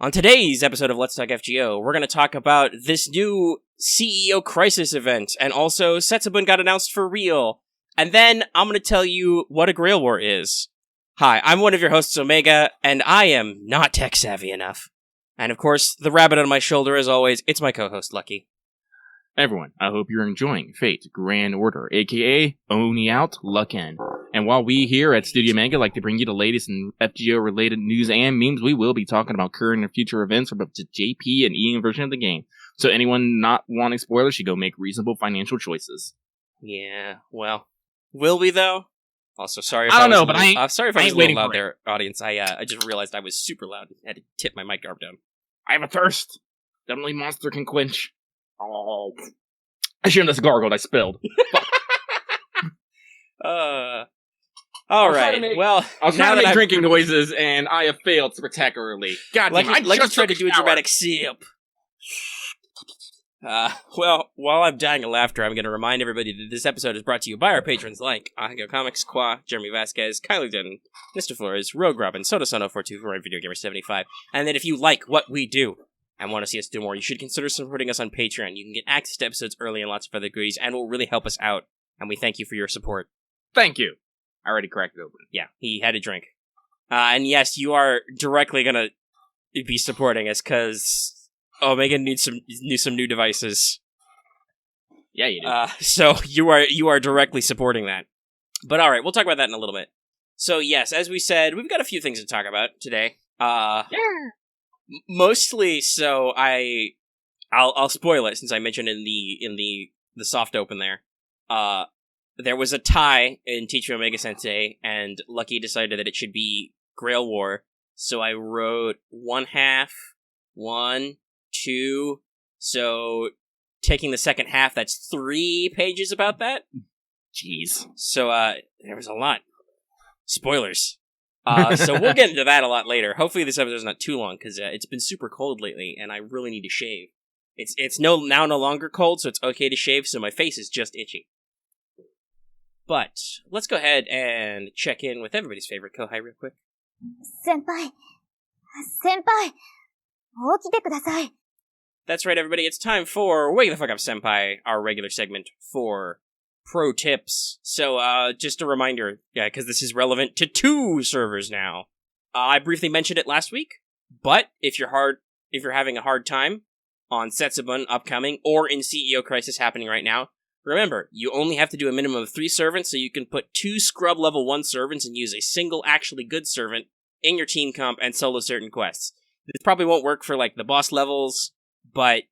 On today's episode of Let's Talk FGO, we're going to talk about this new CEO Crisis event, and also Setsubun got announced for real. And then I'm going to tell you what a Grail War is. Hi, I'm one of your hosts, Omega, and I am not tech-savvy enough. And of course, the rabbit on my shoulder, as always, it's my co-host, Lucky. Everyone, I hope you're enjoying Fate Grand Order, aka Oni Out, Luck In. And while we here at Studio Manga like to bring you the latest in FGO-related news and memes, we will be talking about current and future events for both the JP and EN version of the game. So anyone not wanting spoilers should go make reasonable financial choices. Yeah, well, will we though? Also, sorry if I don't know, but sorry if I was a waiting little loud for there, audience. I just realized I was super loud and had to tip my mic arm down. I have a thirst that only Monster can quench. Oh, I shouldn't have gargled. I spilled. All right. Well, I was trying to make drinking noises, and I have failed spectacularly. God damn! I just tried to do a dramatic sip. Well, while I'm dying of laughter, I'm going to remind everybody that this episode is brought to you by our patrons like Ahego Comics, Qua, Jeremy Vasquez, Kylie Denton, Mr. Flores, Rogue Robin, Soda-Sono424, and Video Gamer 75. And that if you like what we do and want to see us do more, you should consider supporting us on Patreon. You can get access to episodes early and lots of other goodies, and will really help us out. And we thank you for your support. Thank you. I already cracked it open. Yeah, he had a drink. And yes, you are directly going to be supporting us, because Omega needs some new devices. Yeah, you do. So you are directly supporting that. But alright, we'll talk about that in a little bit. So yes, as we said, we've got a few things to talk about today. Yeah. Mostly, so I'll spoil it since I mentioned in the soft open there. There was a tie in Teacher Omega-Sensei, and Lucky decided that it should be Grail War. So I wrote 1/2, 1, 2. So taking the second half, that's 3 pages about that. Jeez. So there was a lot. Spoilers. So we'll get into that a lot later. Hopefully this episode's not too long, because it's been super cold lately, and I really need to shave. It's no longer cold, so it's okay to shave, so my face is just itchy. But let's go ahead and check in with everybody's favorite Kohai real quick. Senpai! 起きてください. That's right, everybody. It's time for Wake the Fuck Up Senpai, our regular segment for pro tips. So, just a reminder, because this is relevant to 2 servers now. I briefly mentioned it last week, but if you're having a hard time on Setsubun upcoming or in CEO Crisis happening right now, remember, you only have to do a minimum of 3 servants, so you can put 2 scrub level 1 servants and use a single actually good servant in your team comp and solo certain quests. This probably won't work for, like, the boss levels, but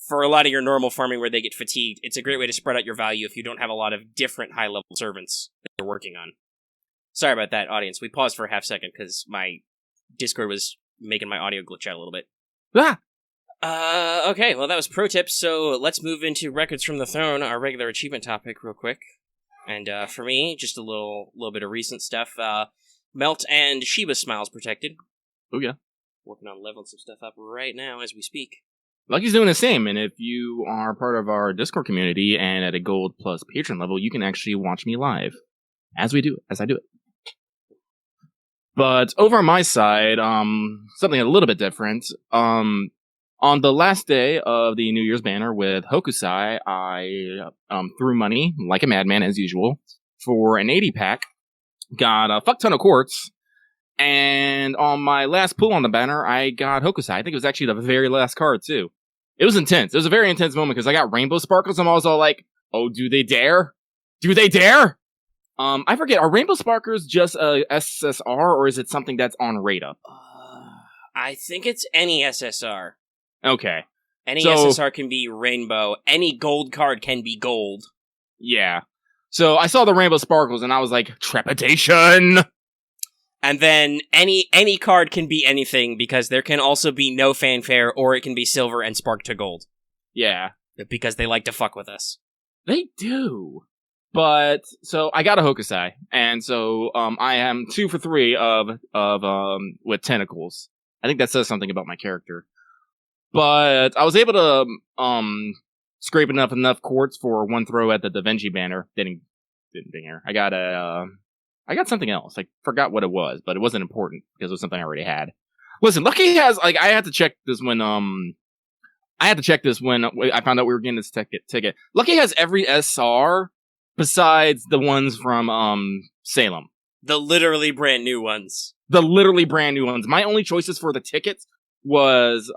for a lot of your normal farming where they get fatigued, it's a great way to spread out your value if you don't have a lot of different high-level servants that you're working on. Sorry about that, audience. We paused for a half second because my Discord was making my audio glitch out a little bit. Okay, well, that was pro tips, so let's move into Records from the Throne, our regular achievement topic, real quick. And for me, just a little bit of recent stuff. Melt and Shiba Smiles protected. Oh, yeah. Working on leveling some stuff up right now as we speak. Lucky's doing the same, and if you are part of our Discord community and at a Gold Plus Patreon level, you can actually watch me live as I do it. But over on my side, something a little bit different. On the last day of the New Year's banner with Hokusai, I threw money, like a madman as usual, for an 80-pack, got a fuck ton of quartz, and on my last pull on the banner, I got Hokusai. I think it was actually the very last card, too. It was intense. It was a very intense moment, because I got Rainbow Sparkles, and I was all like, oh, do they dare? Do they dare? I forget, are Rainbow Sparkles just a SSR, or is it something that's on Rata? I think it's any SSR. Okay. Any SSR can be rainbow. Any gold card can be gold. Yeah. So I saw the Rainbow Sparkles, and I was like, trepidation! And then any card can be anything, because there can also be no fanfare, or it can be silver and spark to gold. Yeah. Because they like to fuck with us. They do. But, so, I got a Hokusai, and so, I am 2 for 3 with tentacles. I think that says something about my character. But, I was able to, scrape enough quartz for 1 throw at the Da Vinci banner. Didn't ding her. I got something else. I forgot what it was, but it wasn't important, because it was something I already had. Listen, Lucky has like I had to check this when I found out we were getting this ticket. Lucky has every SR besides the ones from Salem. The literally brand new ones. The literally brand new ones. My only choices for the tickets was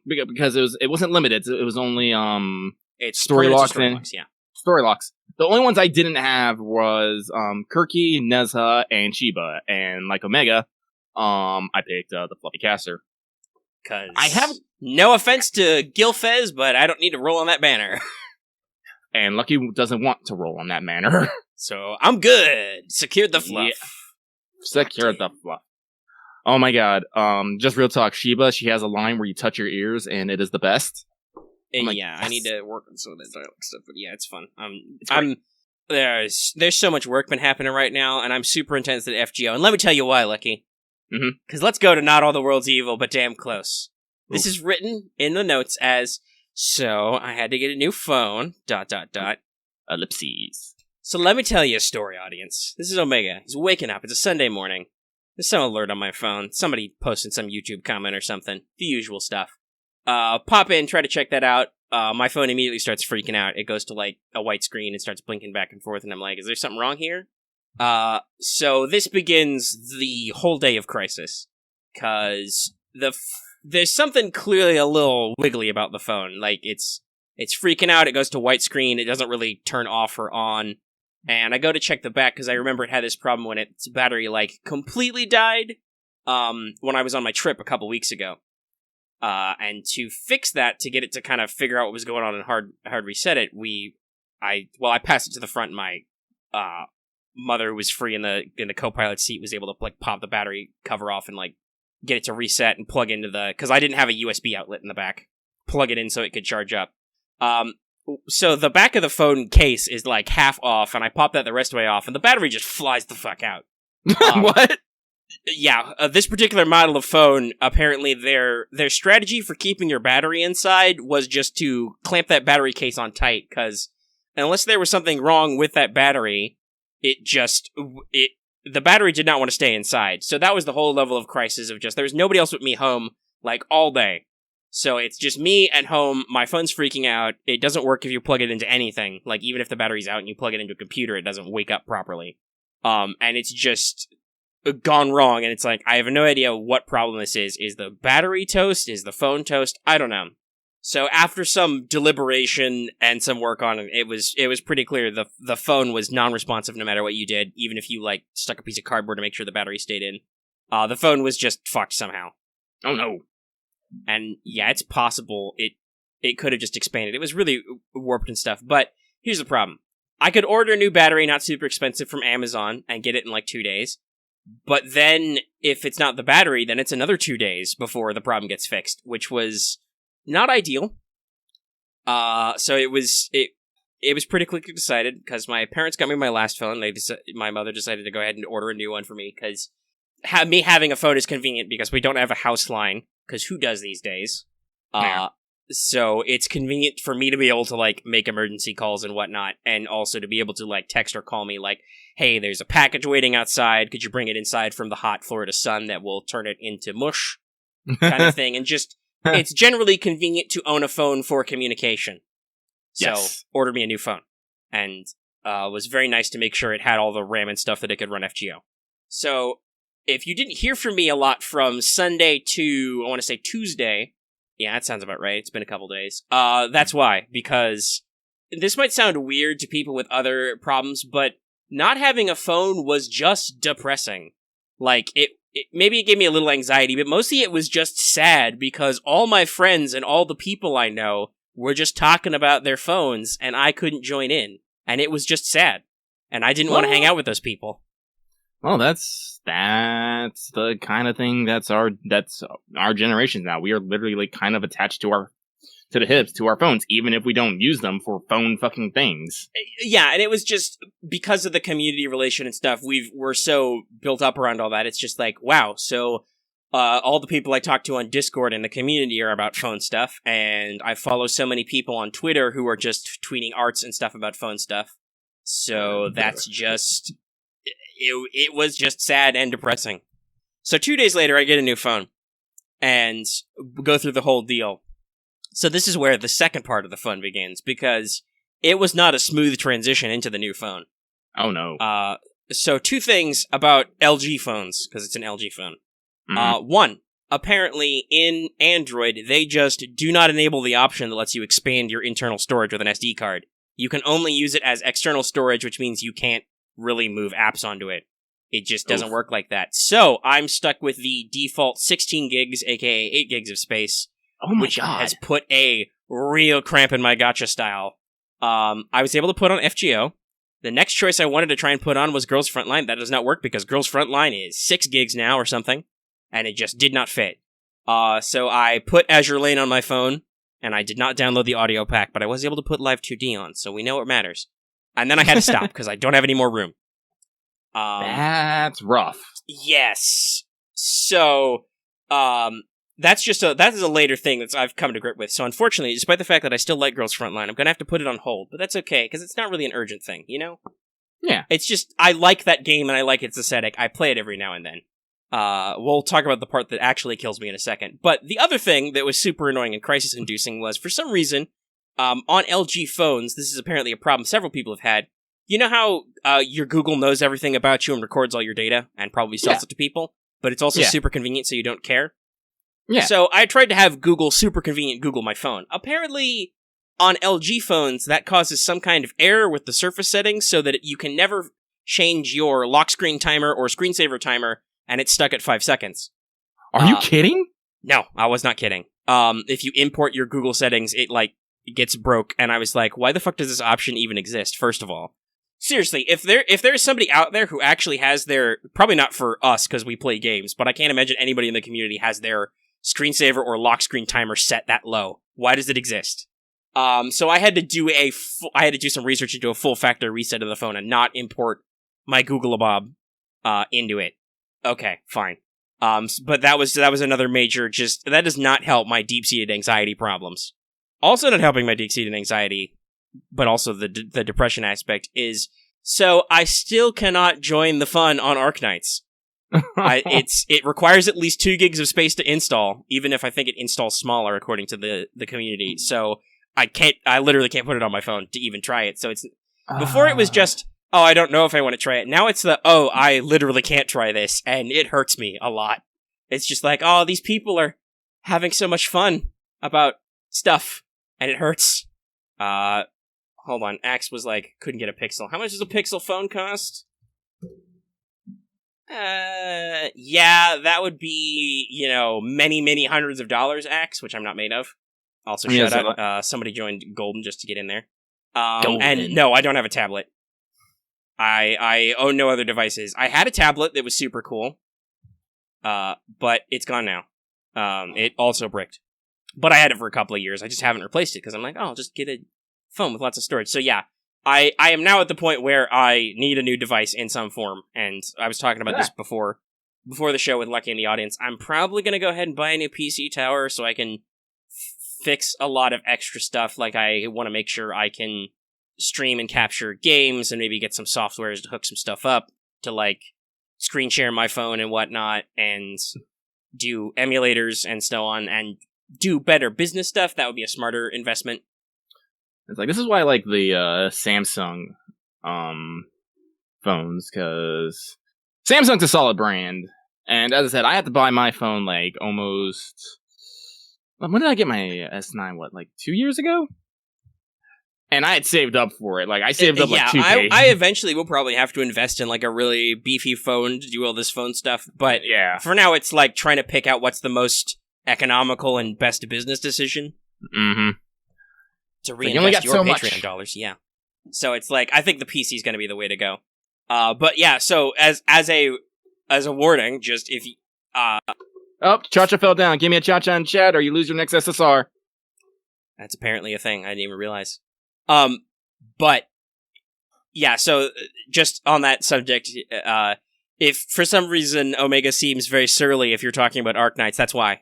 because it wasn't limited. It was only It's Storylocks Story and Locks, yeah. Storylocks. The only ones I didn't have was Kirky, Nezha, and Shiba, and like Omega. I picked the Fluffy Caster. Cause I have no offense to Gilfez, but I don't need to roll on that banner. And Lucky doesn't want to roll on that manner. So I'm good. Secured the fluff. Yeah. Secured the fluff. Oh my god. Just real talk. Shiba, she has a line where you touch your ears and it is the best. And like, yeah, yes. I need to work on some of that dialogue stuff, but yeah, it's fun. It's There's so much work been happening right now, and I'm super intense at FGO. And let me tell you why, Lucky. Because let's go to Not All the World's Evil, but damn close. Oof. This is written in the notes as, so I had to get a new phone, ... Ellipses. So let me tell you a story, audience. This is Omega. He's waking up. It's a Sunday morning. There's some alert on my phone. Somebody posted some YouTube comment or something. The usual stuff. Pop in, try to check that out. My phone immediately starts freaking out. It goes to like a white screen and starts blinking back and forth, and I'm like, is there something wrong here? So this begins the whole day of crisis. Cause there's something clearly a little wiggly about the phone. Like, it's freaking out, it goes to white screen, it doesn't really turn off or on. And I go to check the back, because I remember it had this problem when its battery, like, completely died, when I was on my trip a couple weeks ago. And to fix that, to get it to kind of figure out what was going on and hard reset it, I passed it to the front, and my, mother, who was free in the co-pilot seat, was able to, like, pop the battery cover off and, like, get it to reset and plug into because I didn't have a USB outlet in the back. Plug it in so it could charge up. So the back of the phone case is like half off, and I pop that the rest of the way off, and the battery just flies the fuck out. What? Yeah, this particular model of phone, apparently their strategy for keeping your battery inside was just to clamp that battery case on tight, because unless there was something wrong with that battery, the battery did not want to stay inside. So that was the whole level of crisis of just, there was nobody else with me home, like, all day. So it's just me at home, my phone's freaking out, it doesn't work if you plug it into anything. Like, even if the battery's out and you plug it into a computer, it doesn't wake up properly. And it's just gone wrong, and it's like, I have no idea what problem this is. Is the battery toast? Is the phone toast? I don't know. So after some deliberation and some work on it, it was pretty clear the phone was non-responsive no matter what you did, even if you, like, stuck a piece of cardboard to make sure the battery stayed in. The phone was just fucked somehow. Oh no. And yeah, it's possible it could have just expanded. It was really warped and stuff, but here's the problem. I could order a new battery, not super expensive, from Amazon and get it in like 2 days. But then, if it's not the battery, then it's another 2 days before the problem gets fixed, which was not ideal. So it was pretty quickly decided, because my parents got me my last phone. My mother decided to go ahead and order a new one for me, because me having a phone is convenient, because we don't have a house line, because who does these days? Yeah. So it's convenient for me to be able to, like, make emergency calls and whatnot, and also to be able to, like, text or call me, like, hey, there's a package waiting outside, could you bring it inside from the hot Florida sun that will turn it into mush, kind of thing, and just, it's generally convenient to own a phone for communication. So, Yes. ordered me a new phone, and was very nice to make sure it had all the RAM and stuff that it could run FGO. So, if you didn't hear from me a lot from Sunday to, I want to say Tuesday, yeah, that sounds about right, it's been a couple days, that's why, because this might sound weird to people with other problems, but not having a phone was just depressing. Like, maybe it gave me a little anxiety, but mostly it was just sad, because all my friends and all the people I know were just talking about their phones, and I couldn't join in, and it was just sad, and I didn't want to hang out with those people. Well, that's the kind of thing that's our generation now. We are literally, like, kind of attached to the hips to our phones, even if we don't use them for phone fucking things. Yeah, and it was just because of the community relation and stuff. We're so built up around all that. It's just like, wow. So all the people I talk to on Discord and the community are about phone stuff, and I follow so many people on Twitter who are just tweeting arts and stuff about phone stuff. So that's just... It was just sad and depressing. So 2 days later, I get a new phone. and go through the whole deal. So this is where the second part of the fun begins, because it was not a smooth transition into the new phone. Oh, no. So two things about LG phones, because it's an LG phone. One, apparently in Android, they just do not enable the option that lets you expand your internal storage with an SD card. You can only use it as external storage, which means you can't really move apps onto it. It just doesn't work like that. So I'm stuck with the default 16 gigs, aka 8 gigs of space, which has put a real cramp in my gacha style. I was able to put on FGO. The next choice I wanted to try and put on was Girls Frontline. That does not work because Girls Frontline is 6 gigs now or something, and it just did not fit. So I put Azure Lane on my phone, and I did not download the audio pack, but I was able to put Live 2D on, so we know what matters. And then I had to stop because I don't have any more room. That's rough. Yes. So, that is a later thing that I've come to grip with. So unfortunately, despite the fact that I still like Girls Frontline, I'm gonna have to put it on hold. But that's okay, because it's not really an urgent thing, you know? Yeah. It's just, I like that game and I like its aesthetic. I play it every now and then. We'll talk about the part that actually kills me in a second. But the other thing that was super annoying and crisis-inducing was, for some reason, on LG phones, this is apparently a problem several people have had. You know how your Google knows everything about you and records all your data and probably sells it to people? But it's also super convenient so you don't care? Yeah. So I tried to have Google super convenient Google my phone. Apparently, on LG phones, that causes some kind of error with the Surface settings so that you can never change your lock screen timer or screensaver timer, and it's stuck at 5 seconds. Are you kidding? No, I was not kidding. If you import your Google settings, it gets broke, and I was like, why the fuck does this option even exist, first of all? Seriously, if there's somebody out there who actually has their, probably not for us because we play games, but I can't imagine anybody in the community has their screensaver or lock screen timer set that low. Why does it exist? So I had to do some research into a full factor reset of the phone and not import my Google Abob into it. Okay, fine. But that was another major, that does not help my deep-seated anxiety problems. Also not helping my deep-seated anxiety, but also the depression aspect is, so I still cannot join the fun on Arknights. It requires at least 2 gigs of space to install, even if I think it installs smaller according to the community. So I literally can't put it on my phone to even try it. So it's, before it was just, oh, I don't know if I want to try it. Now it's I literally can't try this, and it hurts me a lot. It's just like, oh, these people are having so much fun about stuff, and it hurts. Hold on, Axe was like, couldn't get a Pixel. How much does a Pixel phone cost? Yeah, that would be, many, many hundreds of dollars, Axe, which I'm not made of. Also, shout out, somebody joined Golden just to get in there. And no, I don't have a tablet. I own no other devices. I had a tablet that was super cool, but it's gone now. It also bricked. But I had it for a couple of years. I just haven't replaced it, because I'm like, oh, I'll just get a phone with lots of storage. So yeah, I am now at the point where I need a new device in some form, and I was talking about this before the show with Lucky in the audience. I'm probably going to go ahead and buy a new PC tower so I can fix a lot of extra stuff, like I want to make sure I can stream and capture games and maybe get some softwares to hook some stuff up to, screen share my phone and whatnot, and do emulators and so on, and do better business stuff. That would be a smarter investment. It's this is why I like the Samsung phones, because Samsung's a solid brand. And as I said, I had to buy my phone almost... When did I get my S9? 2 years ago? And I had saved up for it. I saved up $2K. I eventually will probably have to invest in a really beefy phone to do all this phone stuff. But yeah, for now, it's trying to pick out what's the most economical and best business decision. Mm-hmm. To reinvest your Patreon dollars, yeah. So it's I think the PC is going to be the way to go. But yeah, so as a warning, just if you... Oh, Cha-Cha fell down. Give me a Cha-Cha in chat or you lose your next SSR. That's apparently a thing. I didn't even realize. But yeah, so just on that subject, if for some reason Omega seems very surly if you're talking about Arknights, that's why.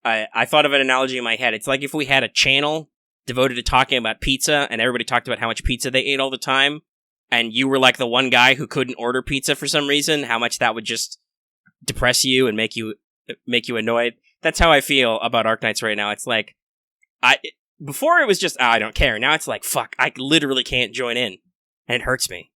I thought of an analogy in my head. It's like if we had a channel devoted to talking about pizza and everybody talked about how much pizza they ate all the time, and you were the one guy who couldn't order pizza for some reason, how much that would just depress you and make you make you annoyed. That's how I feel about Arknights right now. It's like, before it was just, I don't care. Now it's like, fuck, I literally can't join in. And it hurts me.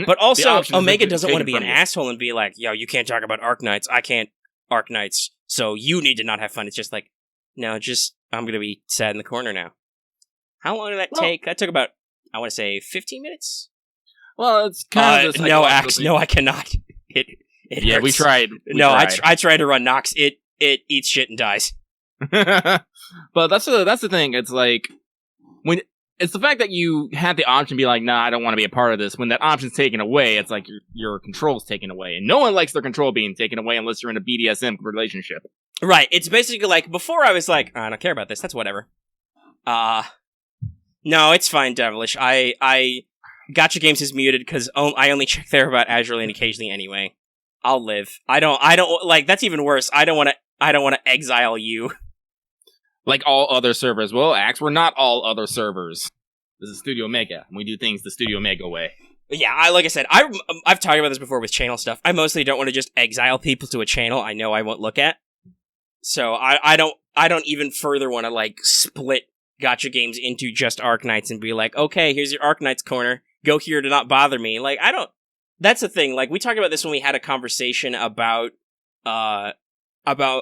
But also, Omega doesn't want to be an asshole and be like, yo, you can't talk about Arknights. I can't Arknights, so you need to not have fun. It's just like, no, I'm going to be sad in the corner now. How long did that take? That took about, I want to say, 15 minutes? Well, it's kind of no, Axe, no, I cannot. It yeah, hurts. we tried. I tried to run Nox. It eats shit and dies. But that's the thing. It's like, when it's the fact that you had the option to be like, nah, I don't want to be a part of this. When that option's taken away, it's like your control's taken away. And no one likes their control being taken away unless you're in a BDSM relationship. Right. It's basically like, before I was like, I don't care about this. That's whatever. No, it's fine, Devilish. I Gotcha Games is muted because I only check there about Azure Lane occasionally anyway. I'll live. I don't like, that's even worse. I don't want to exile you. Like all other servers. Well, Axe, we're not all other servers. This is Studio Omega, and we do things the Studio Omega way. Yeah, like I said, I've talked about this before with channel stuff. I mostly don't want to just exile people to a channel I know I won't look at. So I don't even further want to like split Gotcha Games into just Arknights and be like, okay, here's your Arknights corner. Go here to not bother me. Like, I don't. That's the thing. Like, we talked about this when we had a conversation about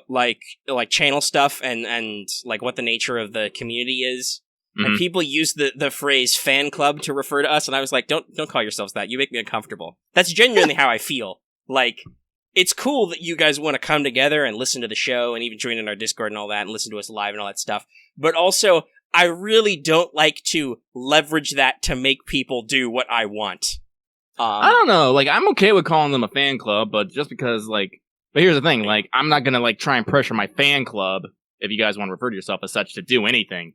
like channel stuff and like what the nature of the community is. Mm-hmm. And people use the phrase fan club to refer to us, and I was like, don't call yourselves that. You make me uncomfortable. That's genuinely how I feel. Like, it's cool that you guys want to come together and listen to the show and even join in our Discord and all that and listen to us live and all that stuff. But also, I really don't like to leverage that to make people do what I want. I don't know. Like, I'm okay with calling them a fan club, but just because, like, but here's the thing. Like, I'm not gonna like try and pressure my fan club, if you guys want to refer to yourself as such, to do anything.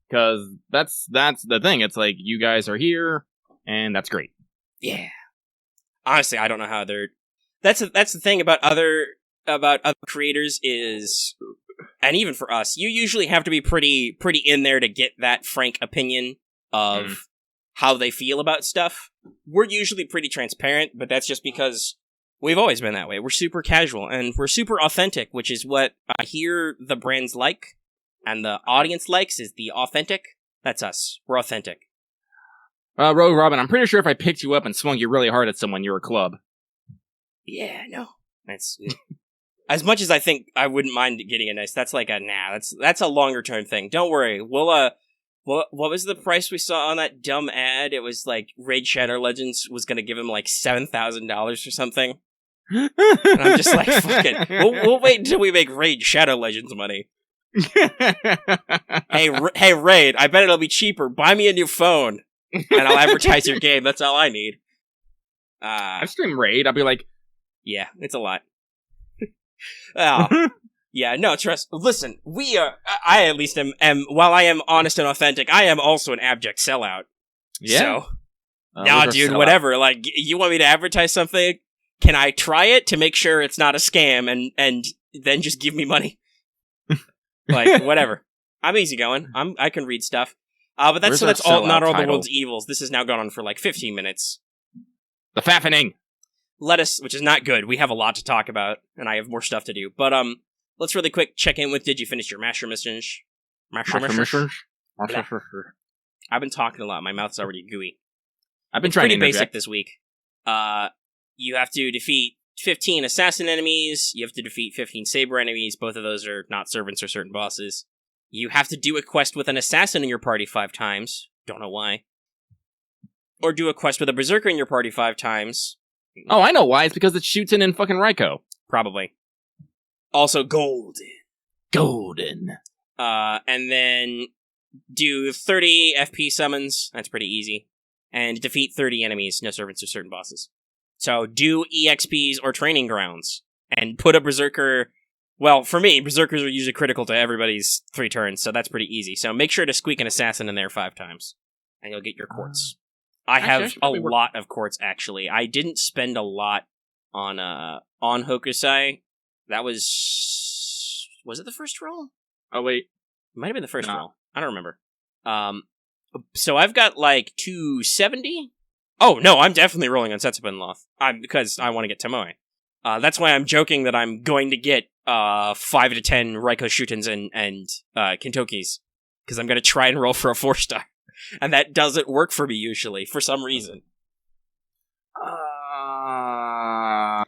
Because that's the thing. It's like, you guys are here, and that's great. Yeah. Honestly, I don't know how they're. That's the thing about other creators is, and even for us, you usually have to be pretty in there to get that frank opinion of how they feel about stuff. We're usually pretty transparent, but that's just because we've always been that way. We're super casual, and we're super authentic, which is what I hear the brands like, and the audience likes, is the authentic. That's us. We're authentic. Rogue Robin, I'm pretty sure if I picked you up and swung you really hard at someone, you're a club. Yeah, no. That's as much as I think I wouldn't mind getting a nice. That's like a That's a longer term thing. Don't worry. We'll what was the price we saw on that dumb ad? It was like Raid Shadow Legends was going to give him like $7,000 or something. And I'm just like, fuck it. We'll wait until we make Raid Shadow Legends money. Hey, Raid, I bet it'll be cheaper. Buy me a new phone, and I'll advertise your game. That's all I need. I stream Raid. I'll be like, yeah, it's a lot. Oh. Yeah, no, listen, we are, I at least am, while I am honest and authentic, I am also an abject sellout. Yeah. So, nah, dude, whatever, like, you want me to advertise something? Can I try it to make sure it's not a scam, and then just give me money? Like, whatever. I'm easygoing. I can read stuff. But that's not all the world's evils. This has now gone on for like 15 minutes. The faffening! Which is not good. We have a lot to talk about, and I have more stuff to do. But, let's really quick check in with, did you finish your master missions? Master missions? I've been talking a lot. My mouth's already gooey. I've been trying to pretty basic this week. You have to defeat 15 assassin enemies. You have to defeat 15 saber enemies. Both of those are not servants or certain bosses. You have to do a quest with an assassin in your party 5 times. Don't know why. Or do a quest with a berserker in your party 5 times. Oh, I know why. It's because it shoots in fucking Raiko. Probably. Also, golden. And then do 30 FP summons. That's pretty easy. And defeat 30 enemies, no servants or certain bosses. So do EXPs or training grounds. And put a berserker. Well, for me, berserkers are usually critical to everybody's 3 turns, so that's pretty easy. So make sure to squeak an assassin in there 5 times. And you'll get your quartz. I have a lot of quartz, actually. I didn't spend a lot on Hokusai. That was it the first roll? Oh, wait. It might have been the first roll. I don't remember. So I've got like 270. Oh, no, I'm definitely rolling on Setsubun Loth. Because I want to get Tomoe. That's why I'm joking that I'm going to get 5 to 10 Raiko Shutens and Kintokis, because I'm going to try and roll for a 4-star. And that doesn't work for me usually, for some reason. A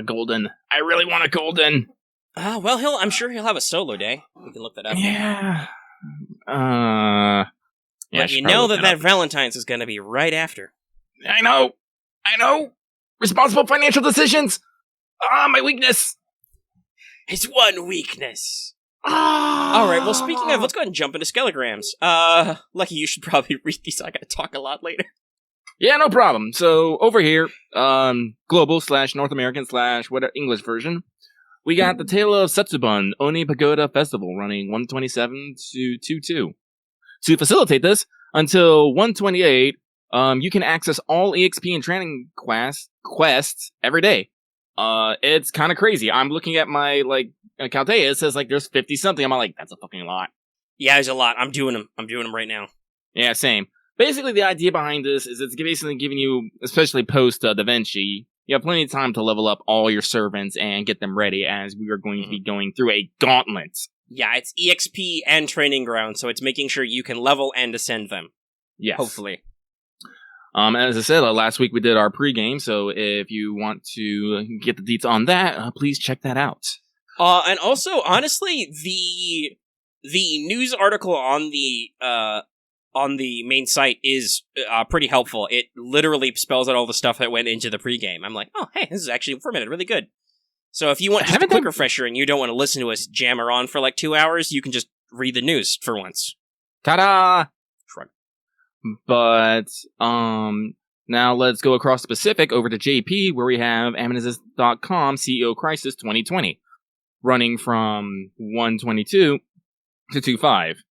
golden. I really want a golden. Well, I'm sure he'll have a solo day. We can look that up. Yeah. But you know that Valentine's is going to be right after. I know. Responsible financial decisions. My weakness. It's one weakness. All right. Well, speaking of, let's go ahead and jump into Skelegrams. Lucky, you should probably read these. I got to talk a lot later. Yeah, no problem. So over here, global/North American/whatever English version, we got the Tale of Setsubun Oni Pagoda Festival running 127 to 22. To facilitate this, until 128, you can access all EXP and training quests every day. It's kind of crazy. I'm looking at my Chaldea. It says there's 50 something. I'm like, that's a fucking lot. Yeah, there's a lot. I'm doing them right now. Yeah, same. Basically, the idea behind this is it's basically giving you, especially post Da Vinci, you have plenty of time to level up all your servants and get them ready, as we are going to be going through a gauntlet. Yeah, it's EXP and training ground, so it's making sure you can level and ascend them. Yes. Hopefully. As I said, last week we did our pregame, so if you want to get the deets on that, please check that out. And also, honestly, the news article on the main site is pretty helpful. It literally spells out all the stuff that went into the pregame. I'm like, oh, hey, this is actually informative, really good. So if you want just a quick refresher and you don't want to listen to us jammer on for 2 hours, you can just read the news for once. Ta-da! Shrug. But, now let's go across the Pacific over to JP, where we have Amanesis.com CEO Crisis 2020, running from 122 to 25.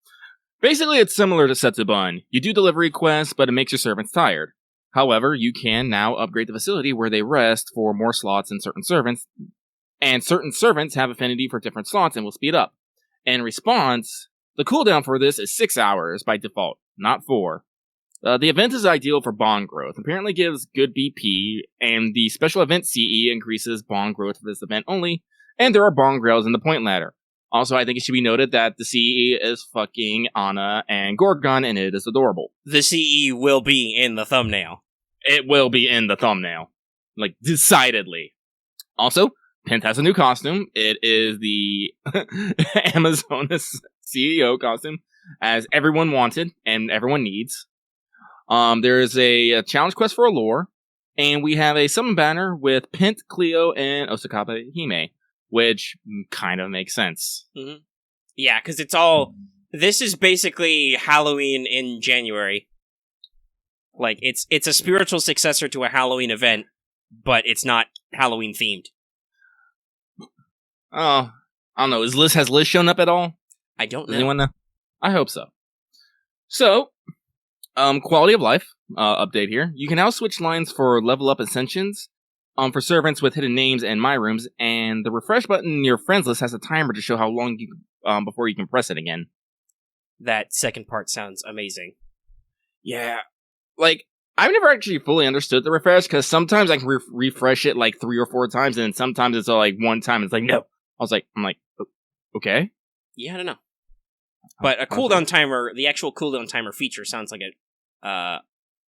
Basically, it's similar to Setsubun. You do delivery quests, but it makes your servants tired. However, you can now upgrade the facility where they rest for more slots in certain servants, and certain servants have affinity for different slots and will speed up. In response, the cooldown for this is 6 hours by default, not 4. The event is ideal for bond growth, apparently gives good BP, and the special event CE increases bond growth for this event only, and there are bond grails in the point ladder. Also, I think it should be noted that the CE is fucking Anna and Gorgon, and it is adorable. The CE will be in the thumbnail. It will be in the thumbnail. Decidedly. Also, Pent has a new costume. It is the Amazonas CEO costume, as everyone wanted and everyone needs. There is a challenge quest for Allure, and we have a summon banner with Pent, Cleo, and Osakaba Hime, which kind of makes sense. Mm-hmm. Yeah, because it's all... This is basically Halloween in January. It's a spiritual successor to a Halloween event, but it's not Halloween themed. Oh, I don't know. Has Liz shown up at all? I don't know. Does anyone know? I hope so. So, quality of life update here. You can now switch lines for level up ascensions for servants with hidden names and my rooms, and the refresh button in your friends list has a timer to show how long you before you can press it again. That second part sounds amazing. Yeah. I've never actually fully understood the refresh, because sometimes I can refresh it 3 or 4 times, and then sometimes it's one time, it's no. I'm like, okay? Yeah, I don't know. But a cooldown timer, the actual cooldown timer feature sounds like it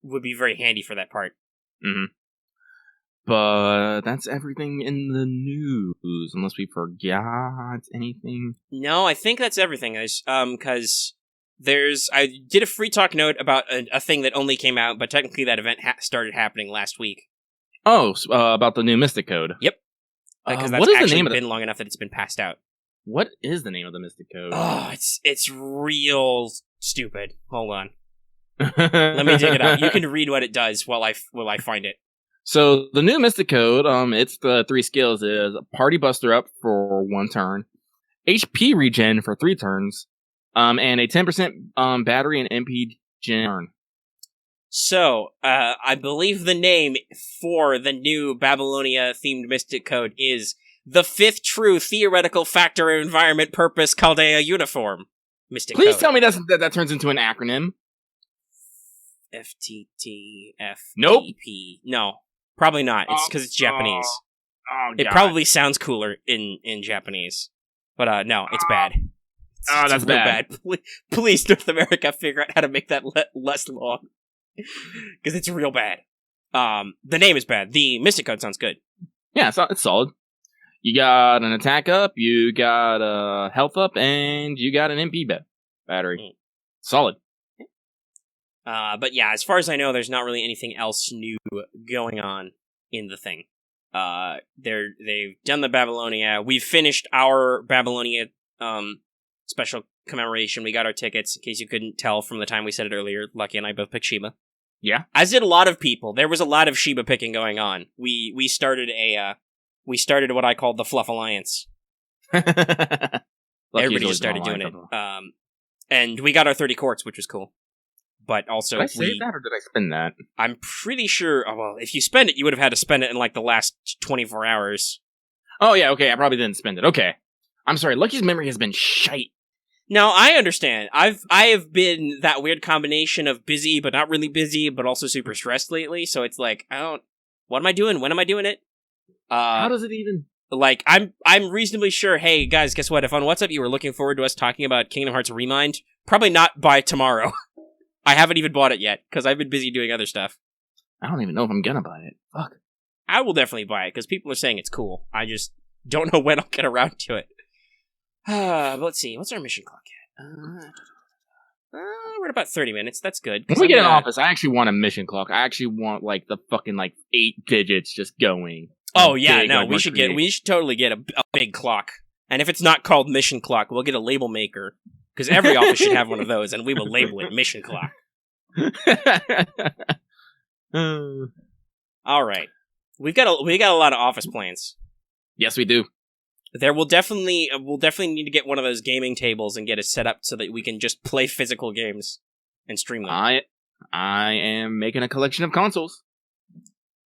would be very handy for that part. Mm-hmm. But that's everything in the news, unless we forgot anything. No, I think that's everything, because I did a free talk note about a thing that only came out, but technically that event started happening last week. Oh, about the new Mystic Code. Yep. Because that's what is actually the name been long enough that it's been passed out. What is the name of the Mystic Code? Oh, it's real stupid. Hold on. Let me dig it up. You can read what it does while I find it. So the new Mystic Code, it's the 3 skills is Party Buster Up for 1 turn, HP regen for 3 turns, and a 10% battery and MP gen. So, I believe the name for the new Babylonia-themed Mystic Code is the 5th True Theoretical Factor Environment Purpose Chaldea Uniform Mystic Code. Please tell me that turns into an acronym. FTTF. Nope. No, probably not. It's because it's Japanese. Oh, God. It probably sounds cooler in Japanese. But no, it's bad. Oh, that's real bad. Please, North America, figure out how to make that less long. Because it's real bad. The name is bad. The Mystic Code sounds good. Yeah, it's solid. You got an attack up, you got a health up, and you got an MP battery. Solid. But yeah, as far as I know, there's not really anything else new going on in the thing. They've done the Babylonia. We've finished our Babylonia special commemoration. We got our tickets, in case you couldn't tell from the time we said it earlier. Lucky and I both picked Shiba. Yeah. As did a lot of people. There was a lot of Shiba picking going on. We started what I called the Fluff Alliance. Everybody just started doing it. And we got our 30 quartz, which was cool. But also, did I save that or did I spend that? I'm pretty sure. Oh, well, if you spend it, you would have had to spend it in like the last 24 hours. Oh yeah, okay. I probably didn't spend it. Okay, I'm sorry. Lucky's memory has been shite. No, I understand. I have been that weird combination of busy but not really busy, but also super stressed lately. So it's like what am I doing? When am I doing it? How does it even? Like I'm reasonably sure. Hey guys, guess what? If on WhatsApp you were looking forward to us talking about Kingdom Hearts Remind, probably not by tomorrow. I haven't even bought it yet, because I've been busy doing other stuff. I don't even know if I'm gonna buy it. Fuck. I will definitely buy it, because people are saying it's cool. I just don't know when I'll get around to it. But let's see, what's our mission clock at? We're at about 30 minutes, that's good. When we get an office, I actually want a mission clock. I actually want, like, the fucking, 8 digits just going. Oh, yeah, no, we should totally get a big clock. And if it's not called mission clock, we'll get a label maker. Because every office should have one of those, and we will label it mission clock. All right, we got a lot of office plans. Yes, we do. We'll definitely need to get one of those gaming tables and get it set up so that we can just play physical games and stream them. I am making a collection of consoles.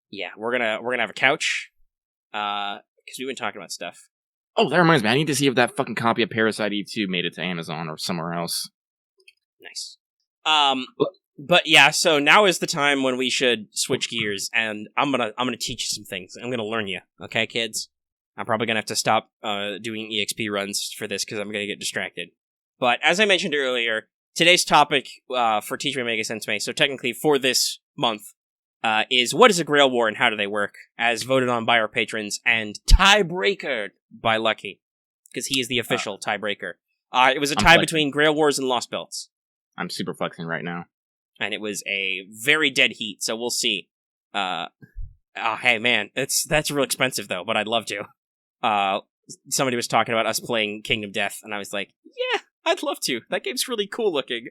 Yeah, we're gonna have a couch, because we've been talking about stuff. Oh, that reminds me. I need to see if that fucking copy of Parasite E2 made it to Amazon or somewhere else. Nice. But yeah, so now is the time when we should switch gears, and I'm gonna teach you some things. I'm gonna learn you, okay, kids? I'm probably gonna have to stop doing EXP runs for this because I'm gonna get distracted. But as I mentioned earlier, today's topic for Teach Me Omega-Sensei, so technically for this month, is what is a Grail War and how do they work, as voted on by our patrons and tiebreaker by Lucky, because he is the official tiebreaker. It was a tie between Grail Wars and Lost Belts. I'm super flexing right now. And it was a very dead heat, so we'll see. Hey man, that's real expensive though, but I'd love to. Somebody was talking about us playing Kingdom Death, and I was like, yeah, I'd love to. That game's really cool looking.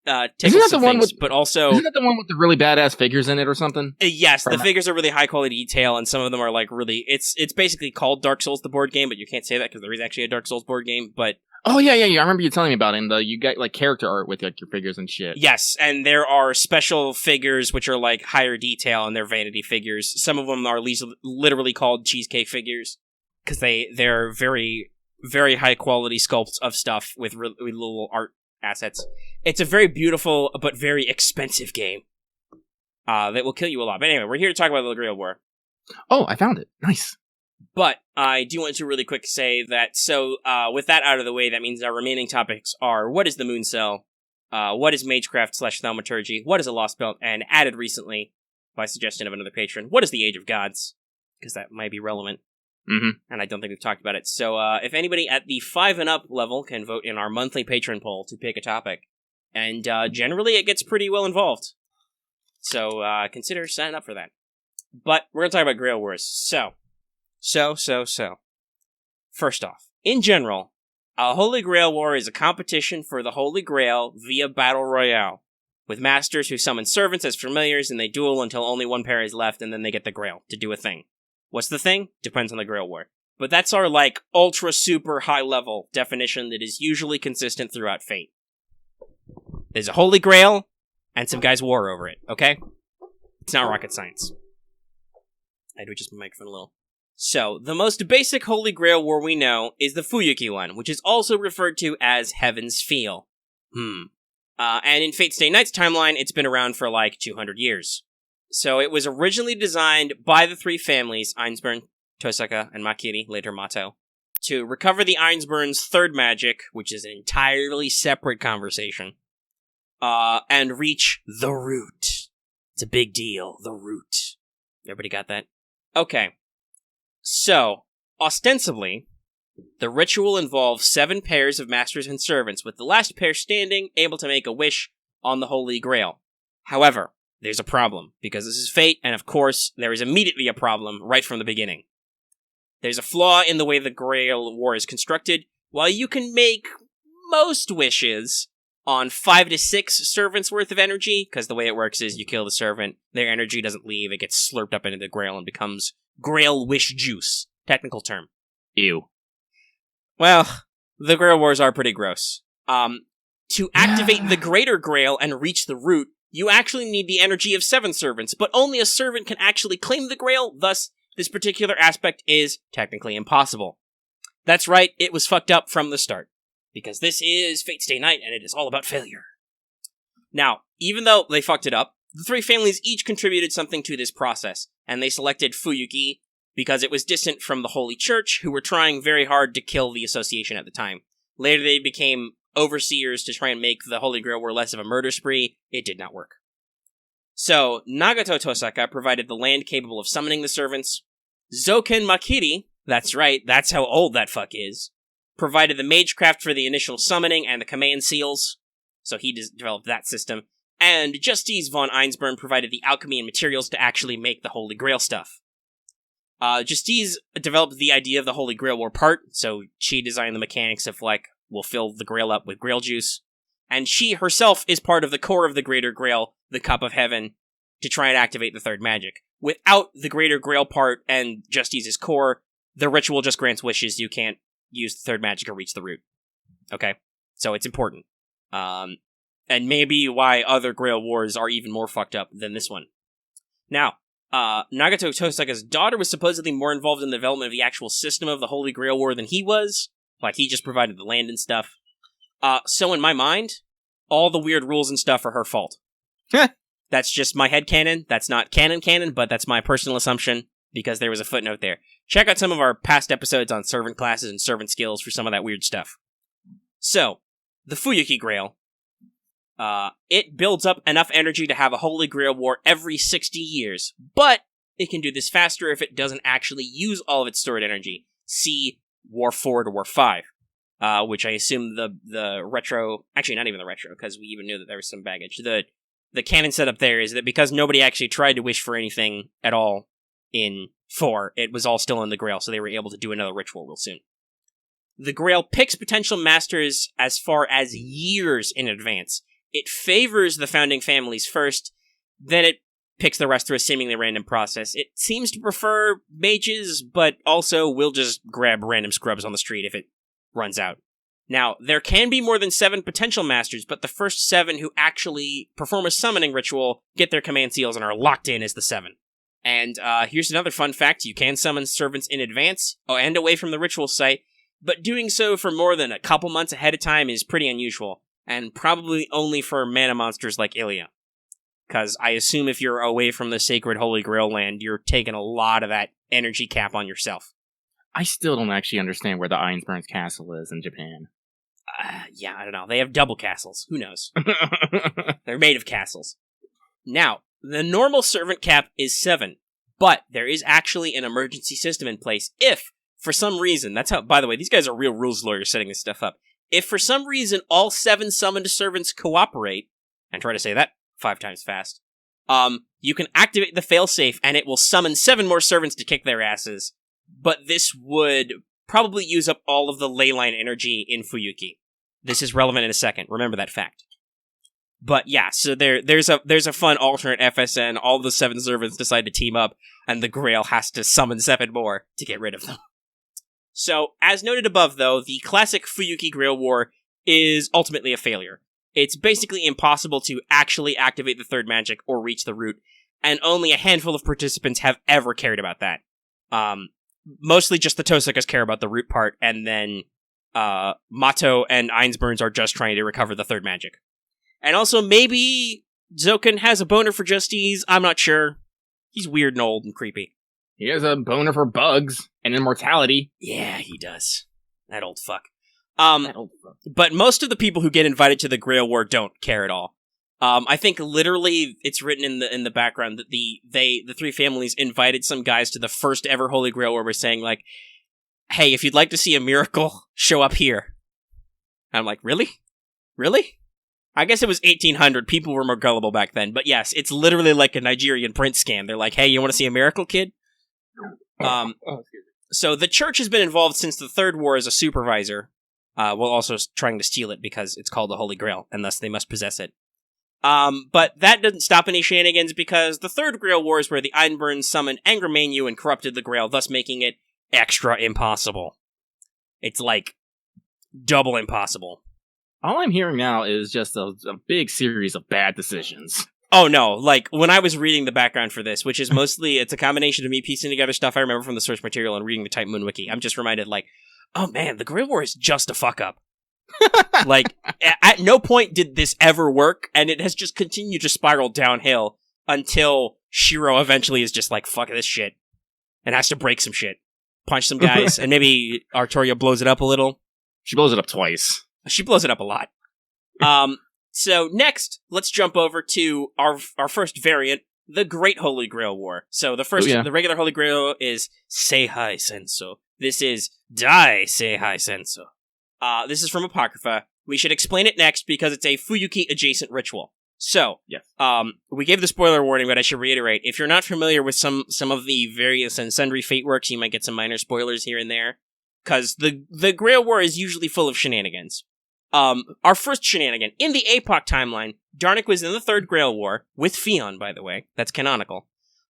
Isn't that the one with but also isn't that the one with the really badass figures in it or something? Yes, the figures are really high quality detail, and some of them are like really. It's basically called Dark Souls the board game, but you can't say that because there is actually a Dark Souls board game. But oh yeah, I remember you telling me about it. And you got like character art with like your figures and shit. Yes, and there are special figures which are like higher detail, and they're vanity figures. Some of them are literally called cheesecake figures because they're very very high quality sculpts of stuff with little art assets. It's a very beautiful but very expensive game that will kill you a lot. But anyway, we're here to talk about the Grail War. Oh, I found it. Nice. But I do want to really quick say that, so with that out of the way, that means our remaining topics are, what is the Mooncell? What is Magecraft/Thaumaturgy? What is a Lost Belt? And added recently, by suggestion of another patron, what is the Age of Gods? Because that might be relevant. Mm-hmm. And I don't think we've talked about it. So if anybody at the 5 and up level can vote in our monthly patron poll to pick a topic. And generally it gets pretty well involved. So consider signing up for that. But we're going to talk about Grail Wars. So. First off, in general, a Holy Grail War is a competition for the Holy Grail via Battle Royale, with masters who summon servants as familiars and they duel until only one pair is left and then they get the Grail to do a thing. What's the thing? Depends on the Grail War. But that's our, like, ultra super high level definition that is usually consistent throughout Fate. There's a Holy Grail, and some guys war over it, okay? It's not rocket science. I had to adjust my microphone a little. So, the most basic Holy Grail War we know is the Fuyuki one, which is also referred to as Heaven's Feel. And in Fate Stay Night's timeline, it's been around for like 200 years. So it was originally designed by the three families, Ainsburn, Tosaka, and Makiri, later Mato, to recover the Ainsburn's third magic, which is an entirely separate conversation, and reach the root. It's a big deal, the root. Everybody got that? Okay. So, ostensibly, the ritual involves 7 pairs of masters and servants, with the last pair standing, able to make a wish on the Holy Grail. However, there's a problem, because this is fate, and of course, there is immediately a problem right from the beginning. There's a flaw in the way the Grail War is constructed. While you can make most wishes on 5 to 6 servants worth of energy, because the way it works is you kill the servant, their energy doesn't leave, it gets slurped up into the Grail and becomes Grail Wish Juice. Technical term. Ew. Well, the Grail Wars are pretty gross. To activate the Greater Grail and reach the root, you actually need the energy of 7 servants, but only a servant can actually claim the Grail, thus this particular aspect is technically impossible. That's right, it was fucked up from the start. Because this is Fate's Day Night, and it is all about failure. Now, even though they fucked it up, the 3 families each contributed something to this process, and they selected Fuyuki because it was distant from the Holy Church, who were trying very hard to kill the association at the time. Later they became overseers to try and make the Holy Grail War less of a murder spree. It did not work. So, Nagato Tosaka provided the land capable of summoning the servants. Zoken Makiri, that's right, that's how old that fuck is, provided the magecraft for the initial summoning and the command seals, so he developed that system. And Justice von Einsburn provided the alchemy and materials to actually make the Holy Grail stuff. Justice developed the idea of the Holy Grail War part, so she designed the mechanics of, we'll fill the Grail up with Grail juice. And she herself is part of the core of the Greater Grail, the Cup of Heaven, to try and activate the third magic. Without the Greater Grail part and Justice's core, the ritual just grants wishes. You can't use the third magic or reach the root. Okay? So it's important. And maybe why other Grail Wars are even more fucked up than this one. Now, Nagato Tosaka's daughter was supposedly more involved in the development of the actual system of the Holy Grail War than he was. He just provided the land and stuff. So in my mind, all the weird rules and stuff are her fault. That's just my headcanon. That's not canon, but that's my personal assumption, because there was a footnote there. Check out some of our past episodes on servant classes and servant skills for some of that weird stuff. So, the Fuyuki Grail. It builds up enough energy to have a Holy Grail War every 60 years, but it can do this faster if it doesn't actually use all of its stored energy. See War 4 to War 5. Which I assume the retro... Actually, not even the retro, because we even knew that there was some baggage. The canon setup there is that because nobody actually tried to wish for anything at all in 4, it was all still in the Grail, so they were able to do another ritual real soon. The Grail picks potential masters as far as years in advance. It favors the founding families first, then it picks the rest through a seemingly random process. It seems to prefer mages, but also will just grab random scrubs on the street if it runs out. Now, there can be more than 7 potential masters, but the first 7 who actually perform a summoning ritual get their command seals and are locked in as the 7. And here's another fun fact. You can summon servants in advance and away from the ritual site, but doing so for more than a couple months ahead of time is pretty unusual, and probably only for mana monsters like Ilya. Because I assume if you're away from the sacred Holy Grail land, you're taking a lot of that energy cap on yourself. I still don't actually understand where the Ainsburn's castle is in Japan. Yeah, I don't know. They have double castles. Who knows? They're made of castles. Now, the normal servant cap is 7, but there is actually an emergency system in place if, for some reason, that's how, by the way, these guys are real rules lawyers setting this stuff up. If for some reason all 7 summoned servants cooperate, and try to say that 5 times fast, you can activate the failsafe and it will summon 7 more servants to kick their asses, but this would probably use up all of the leyline energy in Fuyuki. This is relevant in a second. Remember that fact. But yeah, so there's a fun alternate FSN. All the 7 servants decide to team up, and the Grail has to summon 7 more to get rid of them. So, as noted above, though, the classic Fuyuki Grail War is ultimately a failure. It's basically impossible to actually activate the third magic or reach the root, and only a handful of participants have ever cared about that. Mostly just the Tosakas care about the root part, and then Mato and Ainsburns are just trying to recover the third magic. And also, maybe Zoken has a boner for Justice, I'm not sure. He's weird and old and creepy. He has a boner for bugs and immortality. Yeah, he does. That old fuck. But most of the people who get invited to the Grail War don't care at all. I think literally it's written in the background that the three families invited some guys to the first ever Holy Grail War by saying, like, hey, if you'd like to see a miracle, show up here. And I'm like, really? Really? I guess it was 1800. People were more gullible back then. But yes, it's literally like a Nigerian print scam. They're like, hey, you want to see a miracle, kid? So the church has been involved since the Third War as a supervisor, while also trying to steal it because it's called the Holy Grail, and thus they must possess it. But that doesn't stop any shenanigans because the Third Grail War is where the Einburns summoned Angramanu and corrupted the Grail, thus making it extra impossible. It's like double impossible. All I'm hearing now is just a big series of bad decisions. Oh no, like, when I was reading the background for this, which is mostly, it's a combination of me piecing together stuff I remember from the source material and reading the Type Moon Wiki, I'm just reminded, like, oh man, the Grail War is just a fuck up. Like, at no point did this ever work, and it has just continued to spiral downhill until Shiro eventually is just like, fuck this shit, and has to break some shit. Punch some guys, and maybe Artoria blows it up a little. She blows it up twice. She blows it up a lot. So next, let's jump over to our first variant, the Great Holy Grail War. So the regular Holy Grail is Seihai Senso. This is Dai Seihai Senso. This is from Apocrypha. We should explain it next because it's a Fuyuki adjacent ritual. So, yes. We gave the spoiler warning, but I should reiterate, if you're not familiar with some of the various and sundry fate works, you might get some minor spoilers here and there, because the Grail War is usually full of shenanigans. Our first shenanigan, in the APOC timeline, Darnik was in the Third Grail War, with Fion, by the way, that's canonical,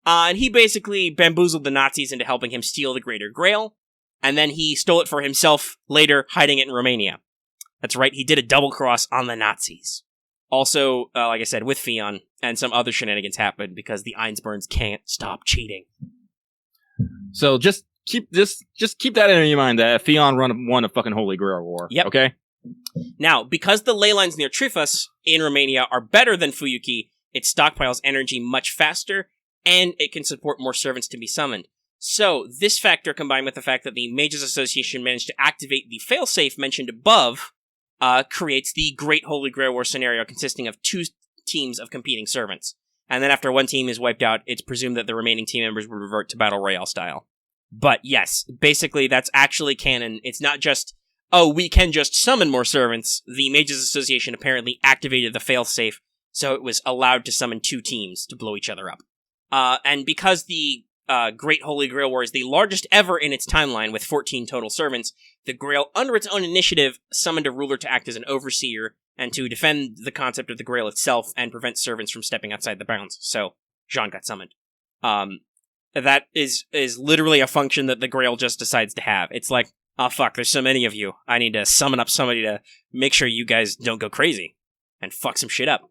and he basically bamboozled the Nazis into helping him steal the Greater Grail, and then he stole it for himself, later hiding it in Romania. That's right, he did a double cross on the Nazis. Also, like I said, with Fion, and some other shenanigans happened because the Einburns can't stop cheating. So just keep that in your mind that Fion won a fucking Holy Grail War. Yep. Okay? Now, because the ley lines near Trifas in Romania are better than Fuyuki, it stockpiles energy much faster, and it can support more servants to be summoned. So, this factor combined with the fact that the Mages Association managed to activate the failsafe mentioned above, creates the Great Holy Grail War scenario consisting of two teams of competing servants. And then after one team is wiped out, it's presumed that the remaining team members would revert to Battle Royale style. But yes, basically that's actually canon. It's not just, oh, we can just summon more servants. The Mages Association apparently activated the failsafe, so it was allowed to summon two teams to blow each other up. And because the Great Holy Grail War is the largest ever in its timeline with 14 total servants, the Grail, under its own initiative, summoned a ruler to act as an overseer and to defend the concept of the Grail itself and prevent servants from stepping outside the bounds. So, Jean got summoned. That is literally a function that the Grail just decides to have. It's like, oh fuck, there's so many of you. I need to summon up somebody to make sure you guys don't go crazy and fuck some shit up.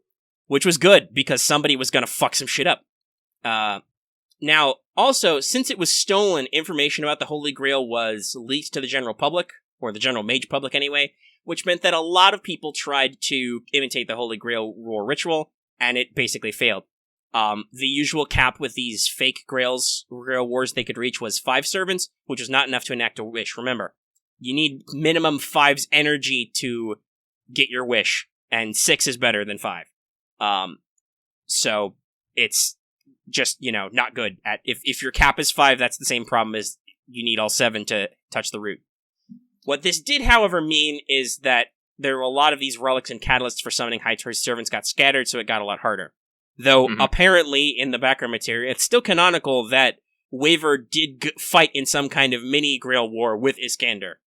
Which was good, because somebody was gonna fuck some shit up. Now, also, since it was stolen, information about the Holy Grail was leaked to the general public, or the general mage public anyway, which meant that a lot of people tried to imitate the Holy Grail War ritual, and it basically failed. The usual cap with these fake Grail Wars they could reach was 5 servants, which was not enough to enact a wish. Remember, you need minimum 5's energy to get your wish, and 6 is better than 5. So, it's just, not good. If your cap is 5, that's the same problem as you need all 7 to touch the root. What this did, however, mean is that there were a lot of these relics and catalysts for summoning high choice servants got scattered, so it got a lot harder. Though, apparently, in the background material, it's still canonical that Waver did fight in some kind of mini Grail War with Iskander,